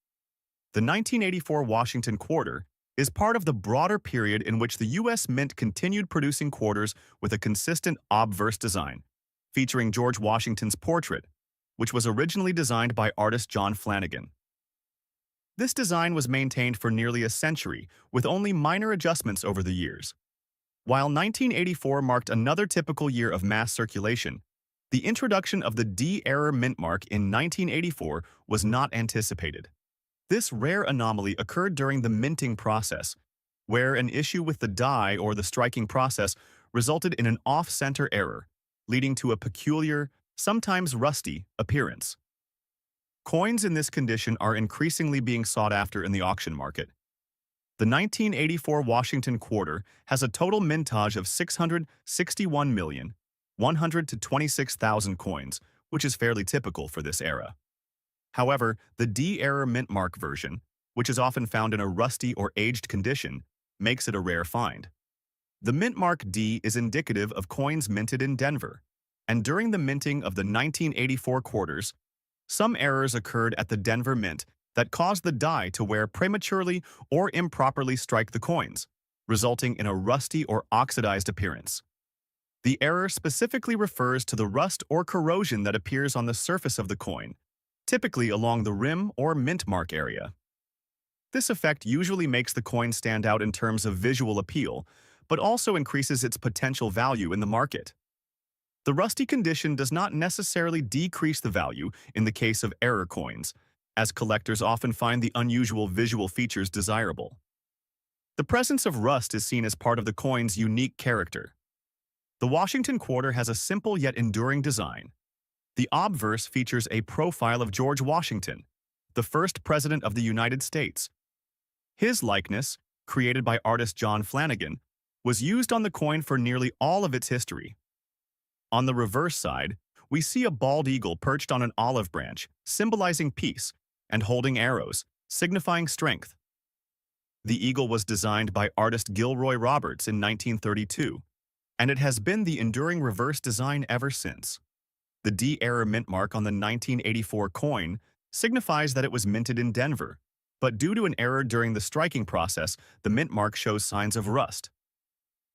The 1984 Washington quarter is part of the broader period in which the U.S. Mint continued producing quarters with a consistent obverse design, featuring George Washington's portrait, which was originally designed by artist John Flanagan. This design was maintained for nearly a century, with only minor adjustments over the years. While 1984 marked another typical year of mass circulation, the introduction of the D-era mint mark in 1984 was not anticipated. This rare anomaly occurred during the minting process, where an issue with the die or the striking process resulted in an off-center error, leading to a peculiar, sometimes rusty, appearance. Coins in this condition are increasingly being sought after in the auction market. The 1984 Washington quarter has a total mintage of 661,126,000 coins, which is fairly typical for this era. However, the D-era mint mark version, which is often found in a rusty or aged condition, makes it a rare find. The mint mark D is indicative of coins minted in Denver, and during the minting of the 1984 quarters, some errors occurred at the Denver Mint that caused the die to wear prematurely or improperly strike the coins, resulting in a rusty or oxidized appearance. The error specifically refers to the rust or corrosion that appears on the surface of the coin, typically along the rim or mint mark area. This effect usually makes the coin stand out in terms of visual appeal, but also increases its potential value in the market. The rusty condition does not necessarily decrease the value in the case of error coins, as collectors often find the unusual visual features desirable. The presence of rust is seen as part of the coin's unique character. The Washington quarter has a simple yet enduring design. The obverse features a profile of George Washington, the first president of the United States. His likeness, created by artist John Flanagan, was used on the coin for nearly all of its history. On the reverse side, we see a bald eagle perched on an olive branch, symbolizing peace, and holding arrows, signifying strength. The eagle was designed by artist Gilroy Roberts in 1932, and it has been the enduring reverse design ever since. The D-era mint mark on the 1984 coin signifies that it was minted in Denver, but due to an error during the striking process, the mint mark shows signs of rust.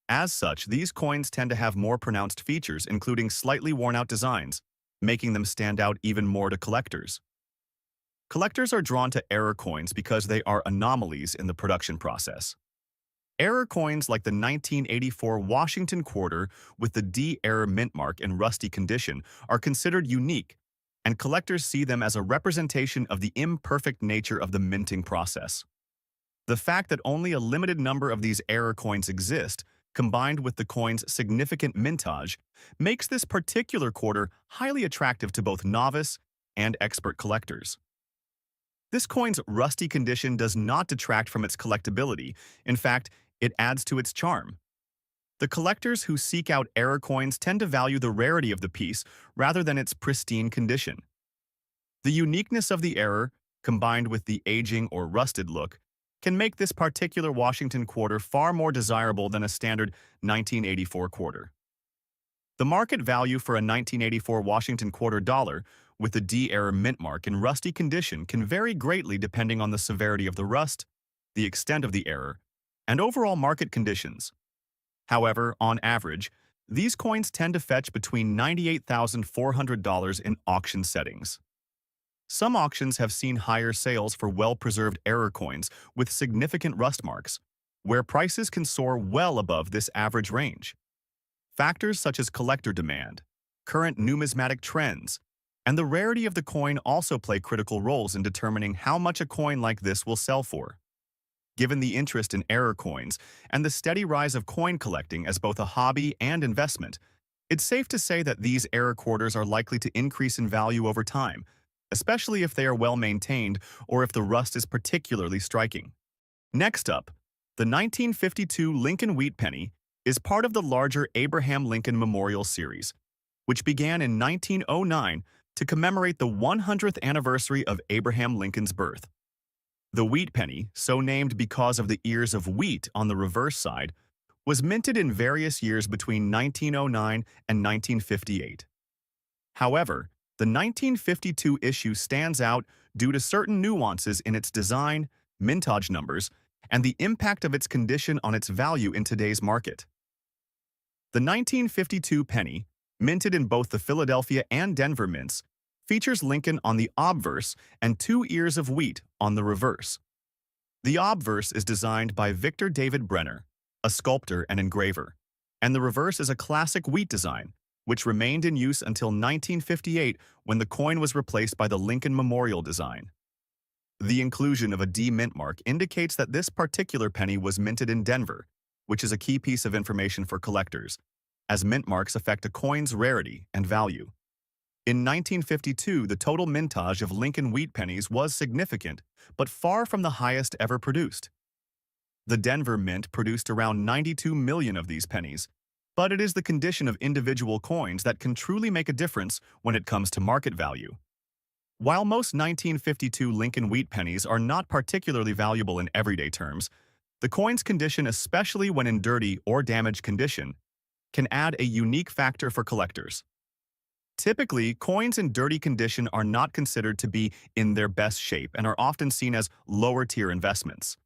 As such, these coins tend to have more pronounced features, including slightly worn-out designs, making them stand out even more to collectors. Collectors are drawn to error coins because they are anomalies in the production process. Error coins like the 1984 Washington quarter with the D-era mint mark in rusty condition are considered unique, and collectors see them as a representation of the imperfect nature of the minting process. The fact that only a limited number of these error coins exist, combined with the coin's significant mintage, makes this particular quarter highly attractive to both novice and expert collectors. This coin's rusty condition does not detract from its collectability. In fact, it adds to its charm. The collectors who seek out error coins tend to value the rarity of the piece rather than its pristine condition. The uniqueness of the error, combined with the aging or rusted look, can make this particular Washington quarter far more desirable than a standard 1984 quarter. The market value for a 1984 Washington quarter dollar with the D-era mint mark in rusty condition can vary greatly depending on the severity of the rust, the extent of the error, and overall market conditions. However, on average, these coins tend to fetch between $98,400 in auction settings. Some auctions have seen higher sales for well-preserved error coins with significant rust marks, where prices can soar well above this average range. Factors such as collector demand, current numismatic trends, and the rarity of the coin also play critical roles in determining how much a coin like this will sell for. Given the interest in error coins and the steady rise of coin collecting as both a hobby and investment, it's safe to say that these error quarters are likely to increase in value over time, especially if they are well maintained or if the rust is particularly striking. Next up, the 1952 Lincoln Wheat Penny is part of the larger Abraham Lincoln Memorial Series, which began in 1909 to commemorate the 100th anniversary of Abraham Lincoln's birth. The wheat penny, so named because of the ears of wheat on the reverse side, was minted in various years between 1909 and 1958. However, the 1952 issue stands out due to certain nuances in its design, mintage numbers, and the impact of its condition on its value in today's market. The 1952 penny, minted in both the Philadelphia and Denver mints, features Lincoln on the obverse and two ears of wheat on the reverse. The obverse is designed by Victor David Brenner, a sculptor and engraver, and the reverse is a classic wheat design, which remained in use until 1958 when the coin was replaced by the Lincoln Memorial design. The inclusion of a D mint mark indicates that this particular penny was minted in Denver, which is a key piece of information for collectors, as mint marks affect a coin's rarity and value. In 1952, the total mintage of Lincoln wheat pennies was significant, but far from the highest ever produced. The Denver Mint produced around 92 million of these pennies, but it is the condition of individual coins that can truly make a difference when it comes to market value. While most 1952 Lincoln wheat pennies are not particularly valuable in everyday terms, the coin's condition, especially when in dirty or damaged condition, can add a unique factor for collectors. Typically, coins in dirty condition are not considered to be in their best shape and are often seen as lower-tier investments.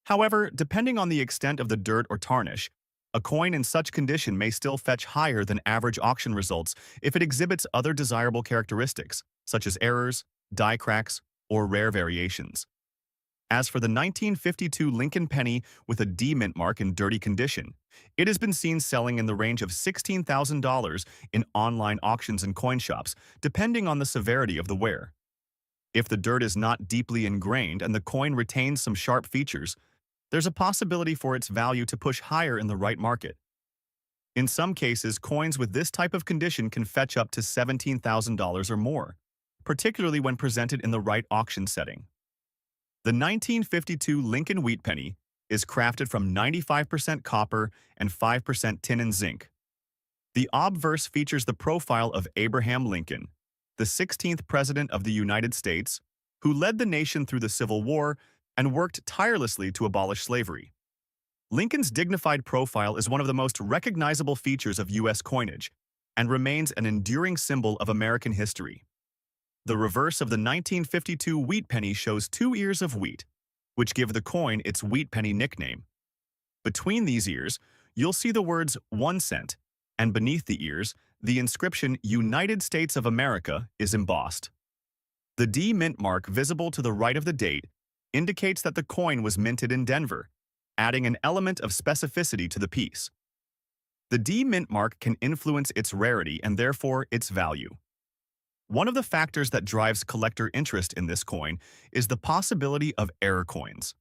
However, depending on the extent of the dirt or tarnish, a coin in such condition may still fetch higher than average auction results if it exhibits other desirable characteristics, such as errors, die cracks, or rare variations. As for the 1952 Lincoln penny with a D mint mark in dirty condition, it has been seen selling in the range of $16,000 in online auctions and coin shops, depending on the severity of the wear. If the dirt is not deeply ingrained and the coin retains some sharp features, there's a possibility for its value to push higher in the right market. In some cases, coins with this type of condition can fetch up to $17,000 or more, particularly when presented in the right auction setting. The 1952 Lincoln Wheat Penny is crafted from 95% copper and 5% tin and zinc. The obverse features the profile of Abraham Lincoln, the 16th President of the United States, who led the nation through the Civil War and worked tirelessly to abolish slavery. Lincoln's dignified profile is one of the most recognizable features of U.S. coinage and remains an enduring symbol of American history. The reverse of the 1952 wheat penny shows two ears of wheat, which give the coin its wheat penny nickname. Between these ears, you'll see the words 1 cent, and beneath the ears, the inscription United States of America is embossed. The D mint mark visible to the right of the date indicates that the coin was minted in Denver, adding an element of specificity to the piece. The D mint mark can influence its rarity and therefore its value. One of the factors that drives collector interest in this coin is the possibility of error coins.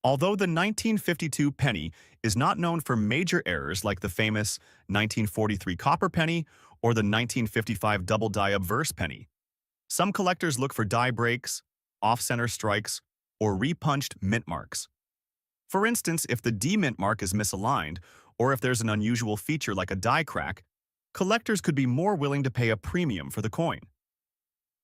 Although the 1952 penny is not known for major errors like the famous 1943 copper penny or the 1955 double die obverse penny, some collectors look for die breaks, off-center strikes, or repunched mint marks. For instance, if the D mint mark is misaligned, or if there's an unusual feature like a die crack, collectors could be more willing to pay a premium for the coin.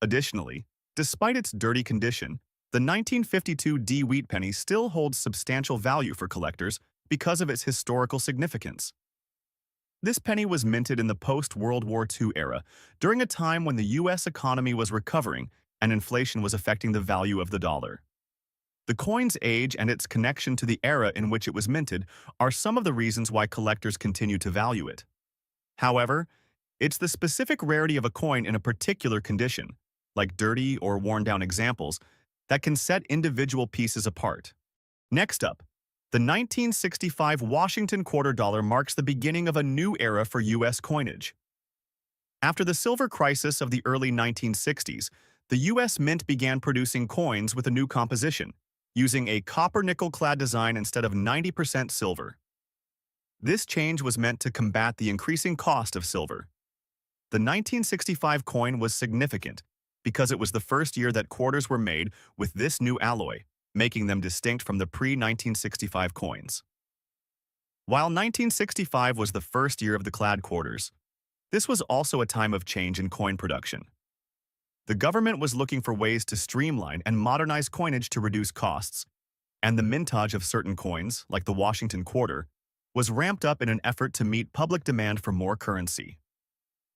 Additionally, despite its dirty condition, the 1952 D wheat penny still holds substantial value for collectors because of its historical significance. This penny was minted in the post-World War II era, during a time when the U.S. economy was recovering and inflation was affecting the value of the dollar. The coin's age and its connection to the era in which it was minted are some of the reasons why collectors continue to value it. However, it's the specific rarity of a coin in a particular condition, like dirty or worn-down examples, that can set individual pieces apart. Next up, the 1965 Washington quarter dollar marks the beginning of a new era for U.S. coinage. After the silver crisis of the early 1960s, the U.S. Mint began producing coins with a new composition, using a copper-nickel-clad design instead of 90% silver. This change was meant to combat the increasing cost of silver. The 1965 coin was significant because it was the first year that quarters were made with this new alloy, making them distinct from the pre-1965 coins. While 1965 was the first year of the clad quarters, this was also a time of change in coin production. The government was looking for ways to streamline and modernize coinage to reduce costs, and the mintage of certain coins, like the Washington quarter, was ramped up in an effort to meet public demand for more currency.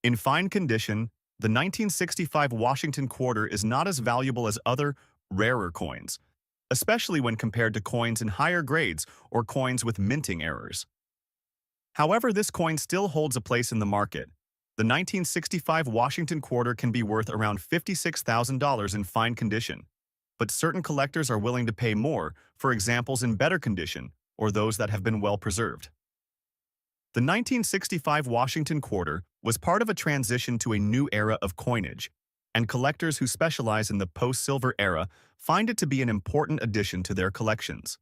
In fine condition, the 1965 Washington quarter is not as valuable as other, rarer coins, especially when compared to coins in higher grades or coins with minting errors. However, this coin still holds a place in the market. The 1965 Washington quarter can be worth around $56,000 in fine condition, but certain collectors are willing to pay more for examples in better condition or those that have been well preserved. The 1965 Washington quarter was part of a transition to a new era of coinage, and collectors who specialize in the post-silver era find it to be an important addition to their collections.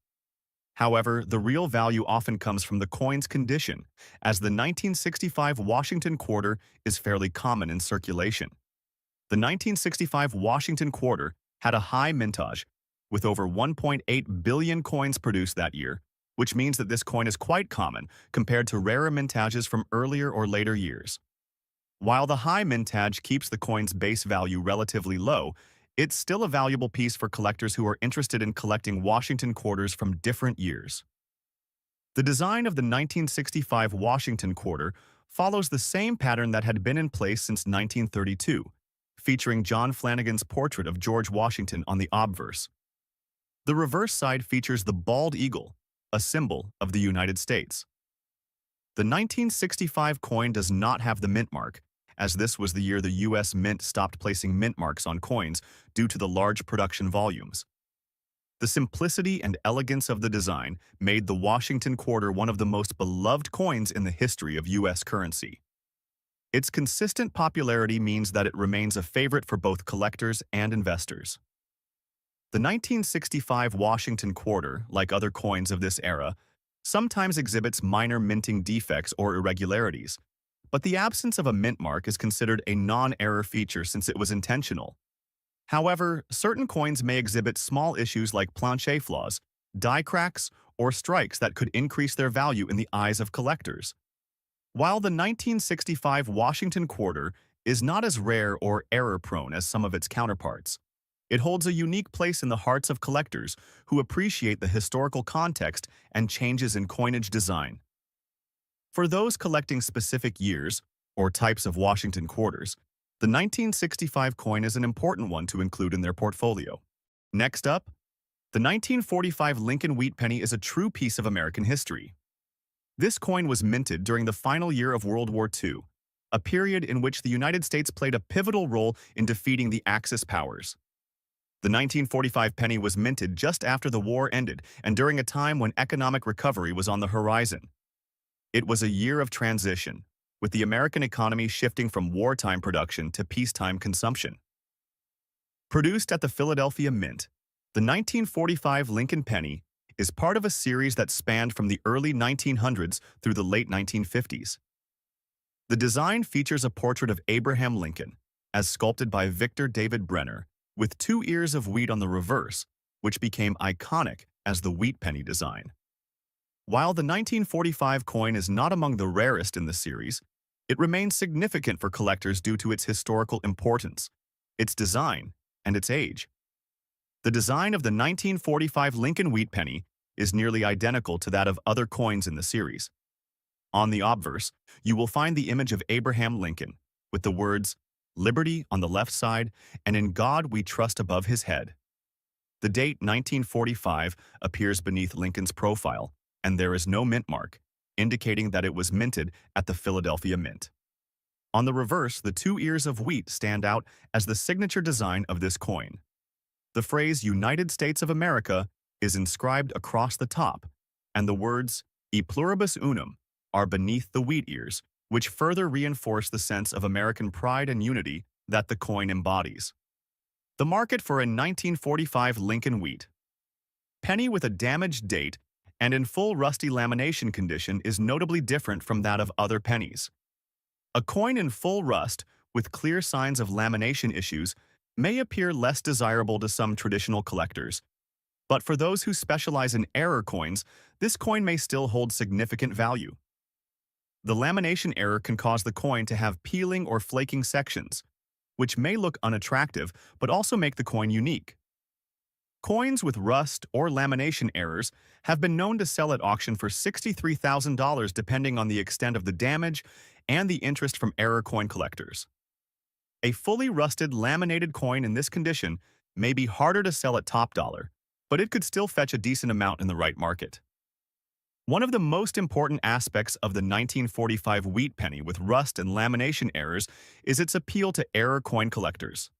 However, the real value often comes from the coin's condition, as the 1965 Washington quarter is fairly common in circulation. The 1965 Washington quarter had a high mintage, with over 1.8 billion coins produced that year, which means that this coin is quite common compared to rarer mintages from earlier or later years. While the high mintage keeps the coin's base value relatively low, it's still a valuable piece for collectors who are interested in collecting Washington quarters from different years. The design of the 1965 Washington quarter follows the same pattern that had been in place since 1932, featuring John Flanagan's portrait of George Washington on the obverse. The reverse side features the bald eagle, a symbol of the United States. The 1965 coin does not have the mint mark, as this was the year the U.S. Mint stopped placing mint marks on coins due to the large production volumes. The simplicity and elegance of the design made the Washington quarter one of the most beloved coins in the history of U.S. currency. Its consistent popularity means that it remains a favorite for both collectors and investors. The 1965 Washington quarter, like other coins of this era, sometimes exhibits minor minting defects or irregularities, but the absence of a mint mark is considered a non-error feature since it was intentional. However, certain coins may exhibit small issues like planche flaws, die cracks, or strikes that could increase their value in the eyes of collectors. While the 1965 Washington quarter is not as rare or error-prone as some of its counterparts, it holds a unique place in the hearts of collectors who appreciate the historical context and changes in coinage design. For those collecting specific years or types of Washington quarters, the 1965 coin is an important one to include in their portfolio. Next up, the 1945 Lincoln wheat penny is a true piece of American history. This coin was minted during the final year of World War II, a period in which the United States played a pivotal role in defeating the Axis powers. The 1945 penny was minted just after the war ended and during a time when economic recovery was on the horizon. It was a year of transition, with the American economy shifting from wartime production to peacetime consumption. Produced at the Philadelphia Mint, the 1945 Lincoln penny is part of a series that spanned from the early 1900s through the late 1950s. The design features a portrait of Abraham Lincoln, as sculpted by Victor David Brenner, with 2 ears of wheat on the reverse, which became iconic as the wheat penny design. While the 1945 coin is not among the rarest in the series, it remains significant for collectors due to its historical importance, its design, and its age. The design of the 1945 Lincoln wheat penny is nearly identical to that of other coins in the series. On the obverse, you will find the image of Abraham Lincoln, with the words, "Liberty" on the left side, and "In God we trust" above his head. The date 1945 appears beneath Lincoln's profile, and there is no mint mark, indicating that it was minted at the Philadelphia Mint. On the reverse, the two ears of wheat stand out as the signature design of this coin. The phrase United States of America is inscribed across the top, and the words E pluribus unum are beneath the wheat ears, which further reinforce the sense of American pride and unity that the coin embodies. The market for a 1945 Lincoln wheat penny with a damaged date and in full rusty lamination condition is notably different from that of other pennies. A coin in full rust, with clear signs of lamination issues, may appear less desirable to some traditional collectors. But for those who specialize in error coins, this coin may still hold significant value. The lamination error can cause the coin to have peeling or flaking sections, which may look unattractive but also make the coin unique. Coins with rust or lamination errors have been known to sell at auction for $63,000 depending on the extent of the damage and the interest from error coin collectors. A fully rusted laminated coin in this condition may be harder to sell at top dollar, but it could still fetch a decent amount in the right market. One of the most important aspects of the 1945 wheat penny with rust and lamination errors is its appeal to error coin collectors.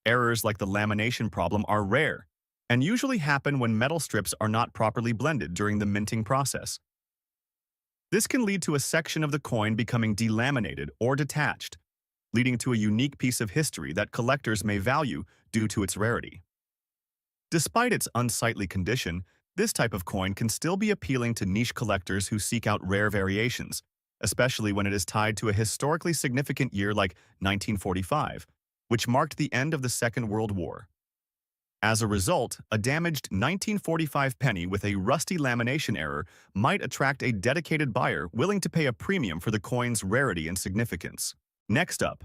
Errors like the lamination problem are rare and usually happen when metal strips are not properly blended during the minting process. This can lead to a section of the coin becoming delaminated or detached, leading to a unique piece of history that collectors may value due to its rarity. Despite its unsightly condition, this type of coin can still be appealing to niche collectors who seek out rare variations, especially when it is tied to a historically significant year like 1945, which marked the end of the Second World War. As a result, a damaged 1945 penny with a rusty lamination error might attract a dedicated buyer willing to pay a premium for the coin's rarity and significance. Next up,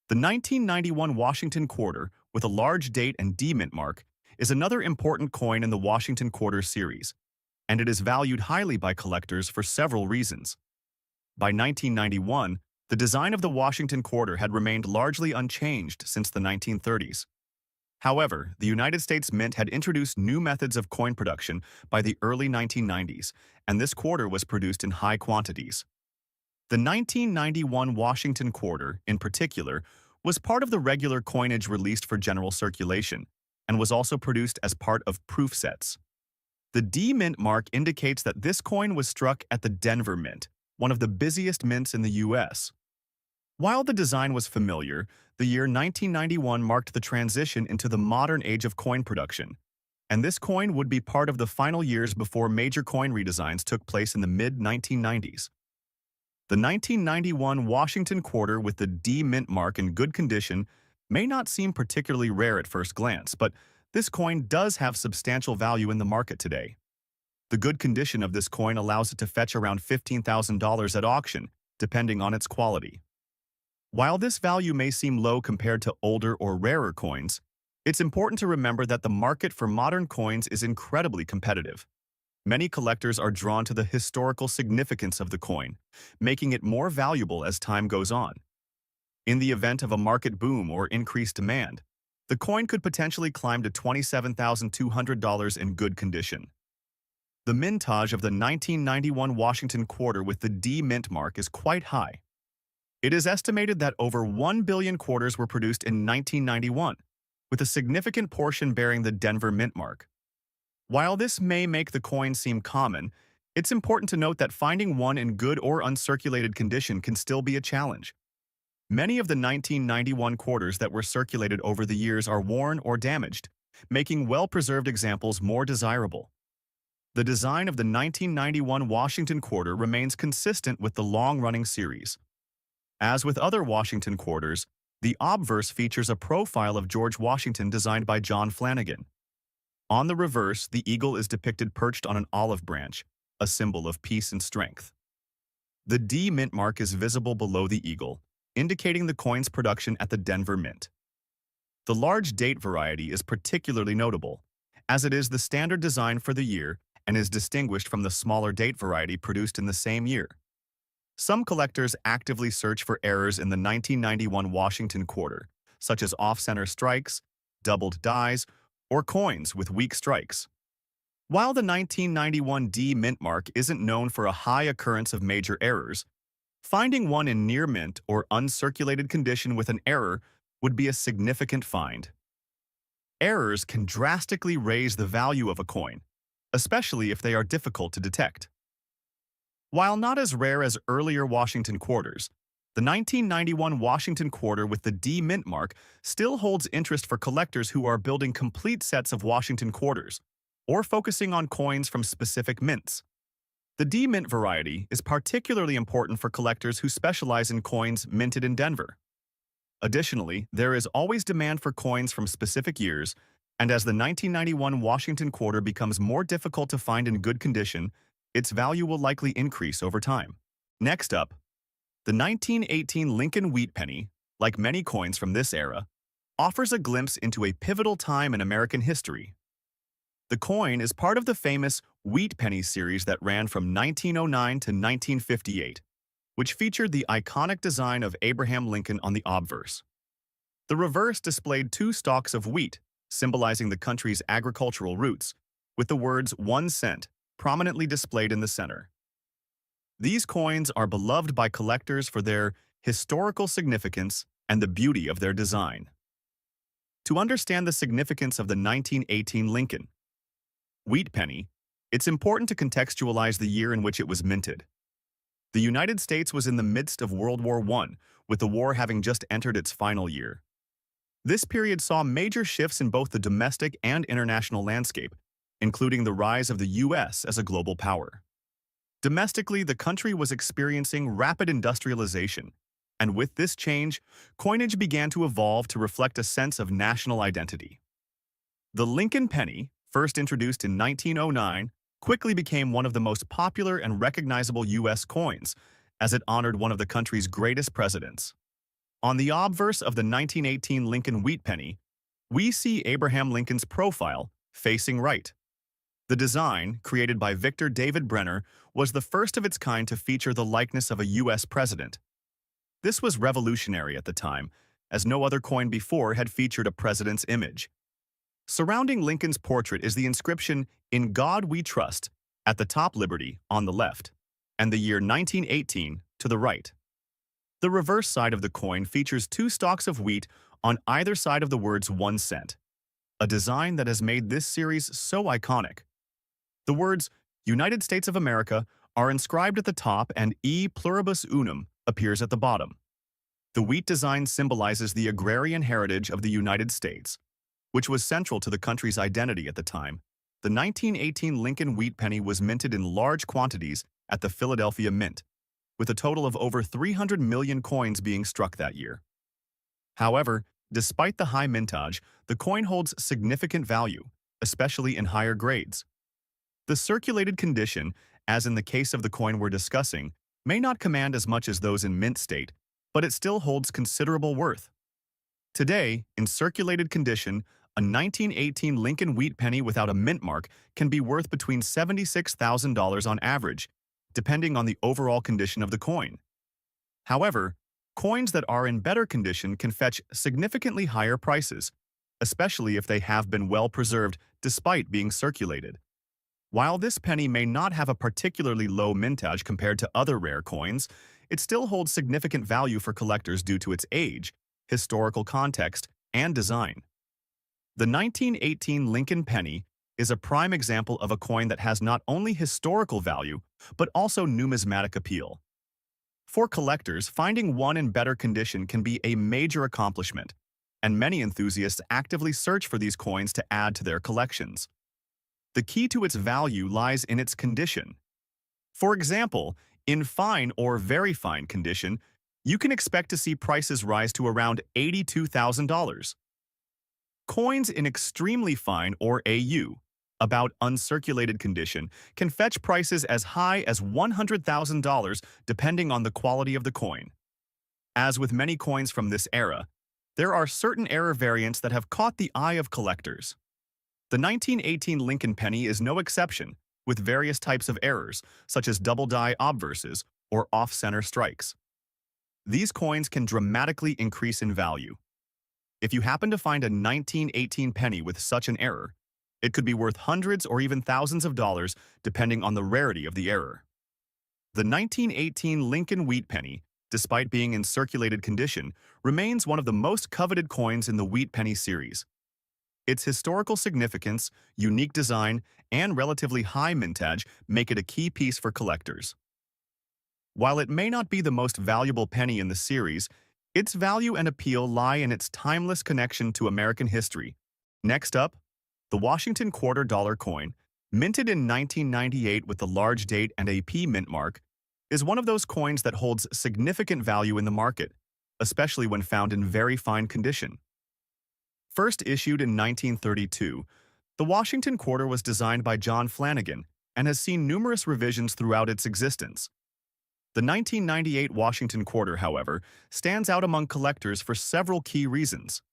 the 1991 Washington quarter with a large date and D mint mark is another important coin in the Washington quarter series, and it is valued highly by collectors for several reasons. By 1991, the design of the Washington quarter had remained largely unchanged since the 1930s. However, the United States Mint had introduced new methods of coin production by the early 1990s, and this quarter was produced in high quantities. The 1991 Washington quarter, in particular, was part of the regular coinage released for general circulation, and was also produced as part of proof sets. The D Mint mark indicates that this coin was struck at the Denver Mint, one of the busiest mints in the U.S. While the design was familiar, the year 1991 marked the transition into the modern age of coin production, and this coin would be part of the final years before major coin redesigns took place in the mid-1990s. The 1991 Washington quarter with the D Mint mark in good condition may not seem particularly rare at first glance, but this coin does have substantial value in the market today. The good condition of this coin allows it to fetch around $15,000 at auction, depending on its quality. While this value may seem low compared to older or rarer coins, it's important to remember that the market for modern coins is incredibly competitive. Many collectors are drawn to the historical significance of the coin, making it more valuable as time goes on. In the event of a market boom or increased demand, the coin could potentially climb to $27,200 in good condition. The mintage of the 1991 Washington quarter with the D Mint mark is quite high. It is estimated that over 1 billion quarters were produced in 1991, with a significant portion bearing the Denver Mint mark. While this may make the coin seem common, it's important to note that finding one in good or uncirculated condition can still be a challenge. Many of the 1991 quarters that were circulated over the years are worn or damaged, making well-preserved examples more desirable. The design of the 1991 Washington quarter remains consistent with the long-running series. As with other Washington quarters, the obverse features a profile of George Washington designed by John Flanagan. On the reverse, the eagle is depicted perched on an olive branch, a symbol of peace and strength. The D Mint mark is visible below the eagle, indicating the coin's production at the Denver Mint. The large date variety is particularly notable, as it is the standard design for the year and is distinguished from the smaller date variety produced in the same year. Some collectors actively search for errors in the 1991 Washington quarter, such as off-center strikes, doubled dies, or coins with weak strikes. While the 1991 D Mint mark isn't known for a high occurrence of major errors, Finding one in near mint or uncirculated condition with an error would be a significant find. Errors can drastically raise the value of a coin, especially if they are difficult to detect. While not as rare as earlier Washington quarters, the 1991 Washington quarter with the D mint mark still holds interest for collectors who are building complete sets of Washington quarters or focusing on coins from specific mints. The D mint variety is particularly important for collectors who specialize in coins minted in Denver. Additionally, there is always demand for coins from specific years, and as the 1991 Washington quarter becomes more difficult to find in good condition, its value will likely increase over time. Next up, the 1918 Lincoln wheat penny, like many coins from this era, offers a glimpse into a pivotal time in American history. The coin is part of the famous wheat penny series that ran from 1909 to 1958, which featured the iconic design of Abraham Lincoln on the obverse. The reverse displayed two stalks of wheat, symbolizing the country's agricultural roots, with the words 1 cent prominently displayed in the center. These coins are beloved by collectors for their historical significance and the beauty of their design. To understand the significance of the 1918 Lincoln wheat penny, it's important to contextualize the year in which it was minted. The United States was in the midst of World War I, with the war having just entered its final year. This period saw major shifts in both the domestic and international landscape, including the rise of the U.S. as a global power. Domestically, the country was experiencing rapid industrialization, and with this change, coinage began to evolve to reflect a sense of national identity. The Lincoln penny, first introduced in 1909, quickly became one of the most popular and recognizable U.S. coins, as it honored one of the country's greatest presidents. On the obverse of the 1918 Lincoln wheat penny, we see Abraham Lincoln's profile facing right. The design, created by Victor David Brenner, was the first of its kind to feature the likeness of a U.S. president. This was revolutionary at the time, as no other coin before had featured a president's image. Surrounding Lincoln's portrait is the inscription, "In God We Trust," at the top, Liberty on the left, and the year 1918 to the right. The reverse side of the coin features two stalks of wheat on either side of the words 1 cent, a design that has made this series so iconic. The words United States of America are inscribed at the top and E pluribus unum appears at the bottom. The wheat design symbolizes the agrarian heritage of the United States, which was central to the country's identity at the time. The 1918 Lincoln wheat penny was minted in large quantities at the Philadelphia Mint, with a total of over 300 million coins being struck that year. However, despite the high mintage, the coin holds significant value, especially in higher grades. The circulated condition, as in the case of the coin we're discussing, may not command as much as those in mint state, but it still holds considerable worth. Today, in circulated condition, a 1918 Lincoln wheat penny without a mint mark can be worth between $76,000 on average, depending on the overall condition of the coin. However, coins that are in better condition can fetch significantly higher prices, especially if they have been well preserved despite being circulated. While this penny may not have a particularly low mintage compared to other rare coins, it still holds significant value for collectors due to its age, historical context, and design. The 1918 Lincoln penny is a prime example of a coin that has not only historical value, but also numismatic appeal. For collectors, finding one in better condition can be a major accomplishment, and many enthusiasts actively search for these coins to add to their collections. The key to its value lies in its condition. For example, in fine or very fine condition, you can expect to see prices rise to around $82,000. Coins in extremely fine or AU, about uncirculated condition, can fetch prices as high as $100,000 depending on the quality of the coin. As with many coins from this era, there are certain error variants that have caught the eye of collectors. The 1918 Lincoln penny is no exception, with various types of errors, such as double-die obverses or off-center strikes. These coins can dramatically increase in value. If you happen to find a 1918 penny with such an error, it could be worth hundreds or even thousands of dollars depending on the rarity of the error. The 1918 Lincoln wheat penny, despite being in circulated condition, remains one of the most coveted coins in the wheat penny series. Its historical significance, unique design, and relatively high mintage make it a key piece for collectors. While it may not be the most valuable penny in the series, its value and appeal lie in its timeless connection to American history. Next up, the Washington quarter dollar coin, minted in 1998 with the large date and a P mint mark, is one of those coins that holds significant value in the market, especially when found in very fine condition. First issued in 1932, the Washington quarter was designed by John Flanagan and has seen numerous revisions throughout its existence. The 1998 Washington quarter, however, stands out among collectors for several key reasons.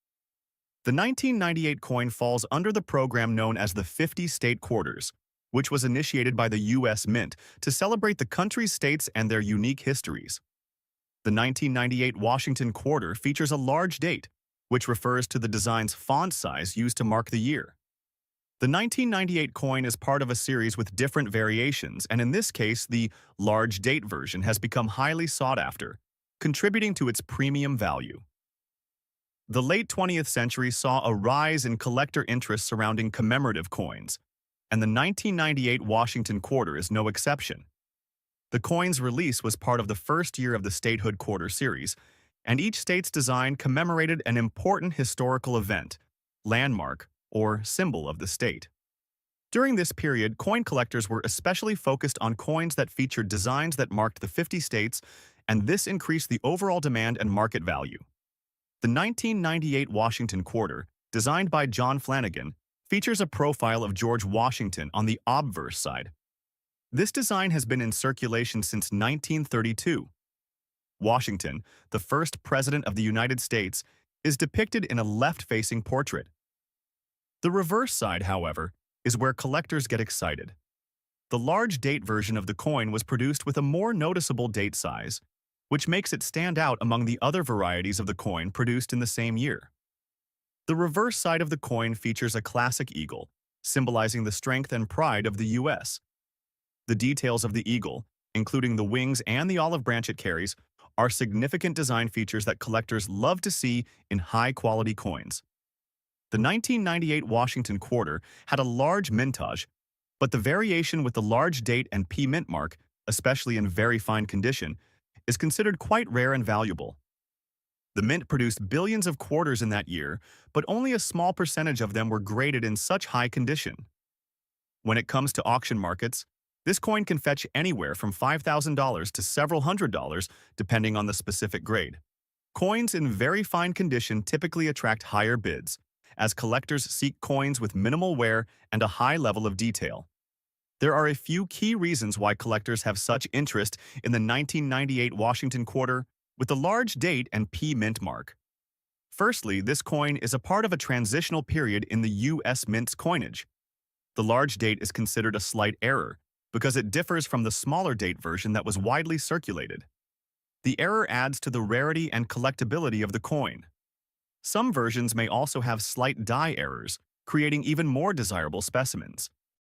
The 1998 coin falls under the program known as the 50 state quarters, which was initiated by the U.S. Mint to celebrate the country's states and their unique histories. The 1998 Washington quarter features a large date, which refers to the design's font size used to mark the year. The 1998 coin is part of a series with different variations, and in this case, the large date version has become highly sought after, contributing to its premium value. The late 20th century saw a rise in collector interest surrounding commemorative coins, and the 1998 Washington quarter is no exception. The coin's release was part of the first year of the statehood quarter series, and each state's design commemorated an important historical event, landmark, or symbol of the state. During this period, coin collectors were especially focused on coins that featured designs that marked the 50 states, and this increased the overall demand and market value. The 1998 Washington quarter, designed by John Flanagan, features a profile of George Washington on the obverse side. This design has been in circulation since 1932. Washington, the first president of the United States, is depicted in a left-facing portrait. The reverse side, however, is where collectors get excited. The large date version of the coin was produced with a more noticeable date size, which makes it stand out among the other varieties of the coin produced in the same year. The reverse side of the coin features a classic eagle, symbolizing the strength and pride of the U.S. The details of the eagle, including the wings and the olive branch it carries, are significant design features that collectors love to see in high-quality coins. The 1998 Washington quarter had a large mintage, but the variation with the large date and P mint mark, especially in very fine condition, is considered quite rare and valuable. The mint produced billions of quarters in that year, but only a small percentage of them were graded in such high condition. When it comes to auction markets, this coin can fetch anywhere from $5,000 to several $100s, depending on the specific grade. Coins in very fine condition typically attract higher bids, as collectors seek coins with minimal wear and a high level of detail. There are a few key reasons why collectors have such interest in the 1998 Washington quarter with the large date and P mint mark. Firstly, this coin is a part of a transitional period in the U.S. Mint's coinage. The large date is considered a slight error because it differs from the smaller date version that was widely circulated. The error adds to the rarity and collectability of the coin. Some versions may also have slight die errors, creating even more desirable specimens.